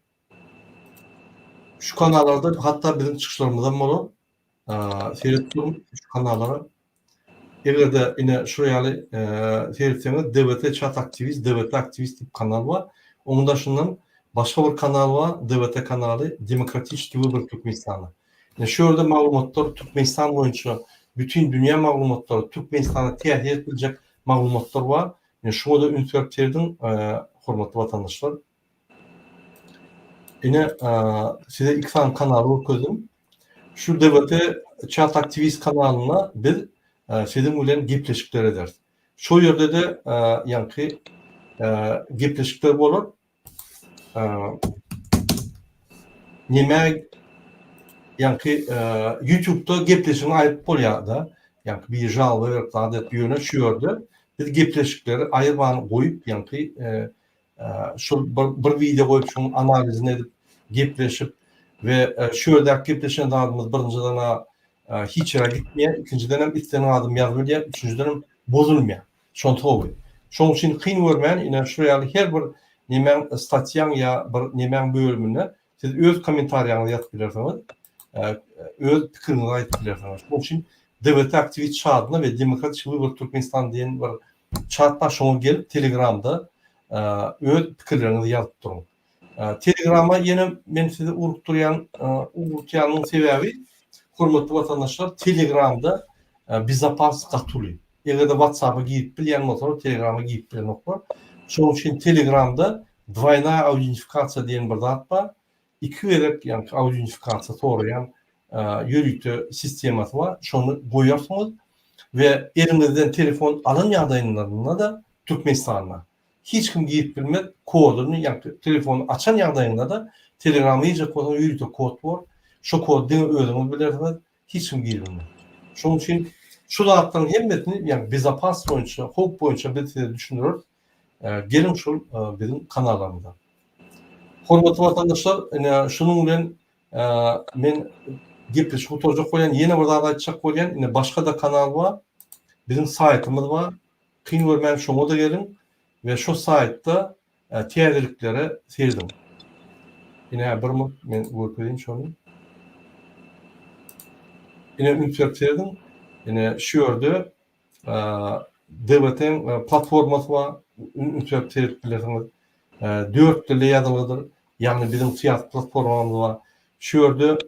Şu kanallarda hatta bizim çıkışlarımızdan bolan seyretdiğim şu kanallara egerde yine şuraya seyretseniz DVT Chat Aktivist, DVT Aktivist diýip kanal var. Onda şundan başka bir kanal var, DVT kanalı Demokratik Vыбор Türkmenistana. Yani şu ýerde maglumatlar Türkmenistan boýunça bütün dünýä maglumatlary Türkmenistana täsir edilecek maglumatlar var. Yani şunu da ünsörtlerdim hormatly vatandaşlar. Yine size ilk kanalı okudum. Şu DVT Chat Aktivist kanalına biz sizin bilen gepleşikler ederiz. Şu yerde de yani gepleşikler bolar. Neme yani YouTube'da gepleşikler ayıp bolýar da. Yani bir jalby adet ýöne şu yerde biz gepleşikleri aýyrban goýup yani şu bir video koyup şunun analizini edip gepleşip ve şu ödek gepleşen adamımız birinciden hiç yere gitmeyen, ikinciden hem istenen adım yazmıyor, üçüncüden hem bozulmuyor. Şon toğu. Şon için kıyın görmeyen, yine şuraya her bir nemen statyan ya bir nemen bölümüne siz öz komentaryanızı yazıp bilirsiniz. Öz fikrini ayıp bilirsiniz. Şon için devlet aktivit çağına ve Demokratik Uygur Türkmenistan diyen bir çağda şonu gelip Telegram'da öz fikirlerinizi yazıp durun. Telegram'a yine ben size uruktuyanın sebebi hurmatly vatandaşlar Telegram'da bizapas katılıyor. Eğer de WhatsApp'a giyip bilen motoru Telegram'a giyip bilen oklar. Şunun için Telegram'da двойная autentifikasiya diyen bir zat var. İki verip yani autentifikasiya sorayan yürütü sisteması var. Şunu koyuyorsunuz ve elinizden telefon alın yardayınlarına da Türkmenistan'a. Hiç kim giyip bilmez kodunu yani telefonu açan yardayında da Telegram'a iyice kodunu yürütü kod var. Şu kod dini ödümü bilirsiniz. Hiç kim giyip bilmez. Şunun için şu dağıtların hemmetini yani bizapas boyunca, hukuk boyunca bir size düşünürüz. Gelin şu bizim kanallarımıza. Hormatly vatandaşlar, şunun bilen men gepleşip oturacak koyan, yeni bir daha açacak koyan, yine başka da kanal var. Bizim saytımız var. Kıyın görmeyen şuna da gelin ve şu saytta teadiriklere seyredin. Yine bir mi men görüp şunu. Yine ünitörp seyredin. Yine şu yerde devletin platforması var. Ünitörp seyrediklersiniz. 4 dilde yazılıdır. Yani bizim siyasi platformamız var. Şu yerde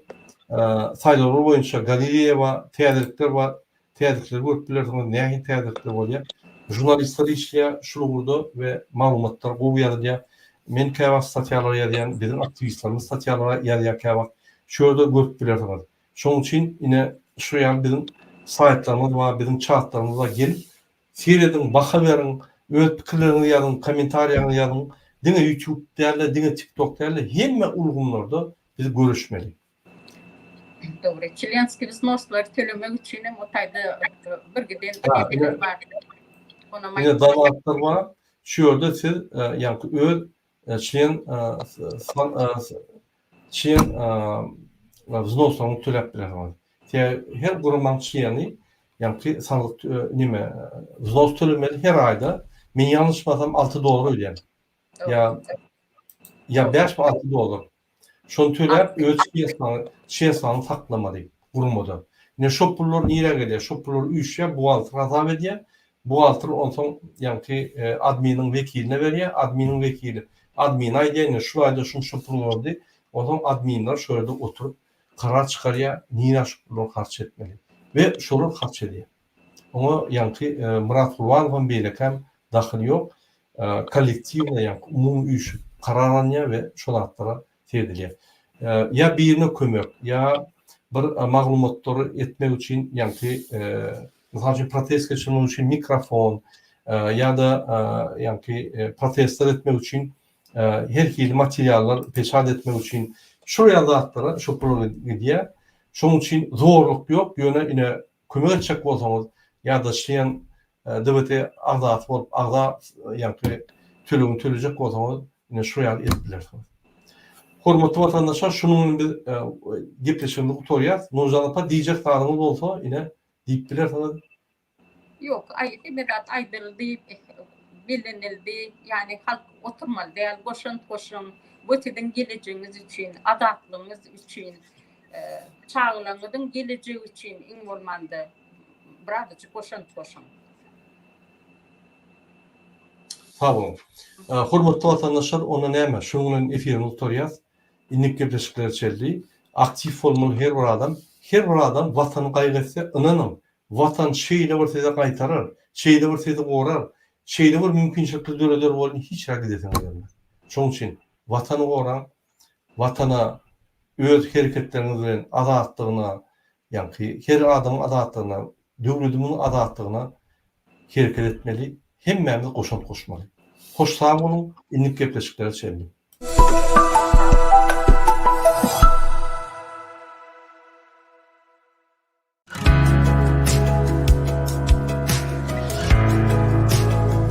sayılar boyunca galeriya var, teatrikler var. Teatrikler görüp bilirsiniz. Nähä teatrikler bolýar. Jurnalistler işleýär, şunu burada ve malumatlar bu ýazýar. Men käwagt statýalar ýazýan, bizim aktivistlerimiz statýalar ýazýar käwagt. Şu yerde görüp bilirsiniz. Şoň üçin ine şu ýa bizim saytlarımız var, bizim chatlarımız var. Gelip seyredin, baka berin, öz pikirlerini ýazyn, kommentarýaryny ýazyn. Dine YouTube derle, dine TikTok derle, hemme ulgumlarda biz görüşmeli. Doğru. Çilenski vznoslar tölemek için o tayda birgiden ödemeler var. Yine davatlar var. Şu yerde siz yani öz çilen vznoslarını tölep bilersiniz. Her gurman çileni yani sanık nime vznos tölemeli her ayda men yanlışmasam $6 ödeyen. Ya 5 mi $6. Şonu tölep öz çilensanı taklamadı. Vurmadı. Yine şopurlar nire geliyor. Şopurlar üşüyor. Buhaltır azam ediyor. Buhaltır ondan yani adminin vekiline veriyor. Adminin vekili. Admin ayda yine şu ayda şunu şopurlar oldu. Ondan adminler şöyle oturup karar çıkarıyor. Nire şopurlar harç etmeli. Ve şolar harç ediyor. Ama yani Murat Urvanov'un beylekem dahil yok. Kollektivle yani umum üç kararlanıyor ve şolatlara tediliyor. Ya birine kömek ya bir maglumatları etmek için yani mesela protest geçirmek için mikrofon ya da yani protestler etmek için her türlü materyaller peşad etmek için şuraya dağıttılar şu proje diye. Şunun için zorluk yok. Yine kömek edecek olsanız ya da işleyen devlete azat olup azat yani tölümü tölecek olsanız yine şuraya etbilirsiniz. Hormatly vatandaşlar şunun bir gepleşimde oturyaz. Nurcanap'a diýjek tarymyz bolsa yine diýip bilersiniz. Yok, emedat aýdyldy, bilinildi. Yani halk oturmaly däl, goşun, böteden geleceğiniz için, adatlığınız için, çağlarınızın geleceği için iň bolmanda birazcık goşun. Sağ olun. Hormatly vatandaşlar, ona näme? Şunun efirini oturyaz. İnnik gepleşikler çeldi. Aktif olmalı her bir adam vatanı gaýgysy inanın. Vatan şeýle bir size gaýtarar, şeýle bir size gorar, şeýle bir mümkinçilikli döreler bolýan hiç hareket etmeýärler. Şoň üçin vatanı goran, vatana öz hereketleriniz bilen azatlygyna, ýa-ni her adamyň azatlygyna, döwletimin azatlygyna hereket etmeli. Hemmemiz goşun koşmaly. Hoş sağ olun, innik gepleşikler çeldi.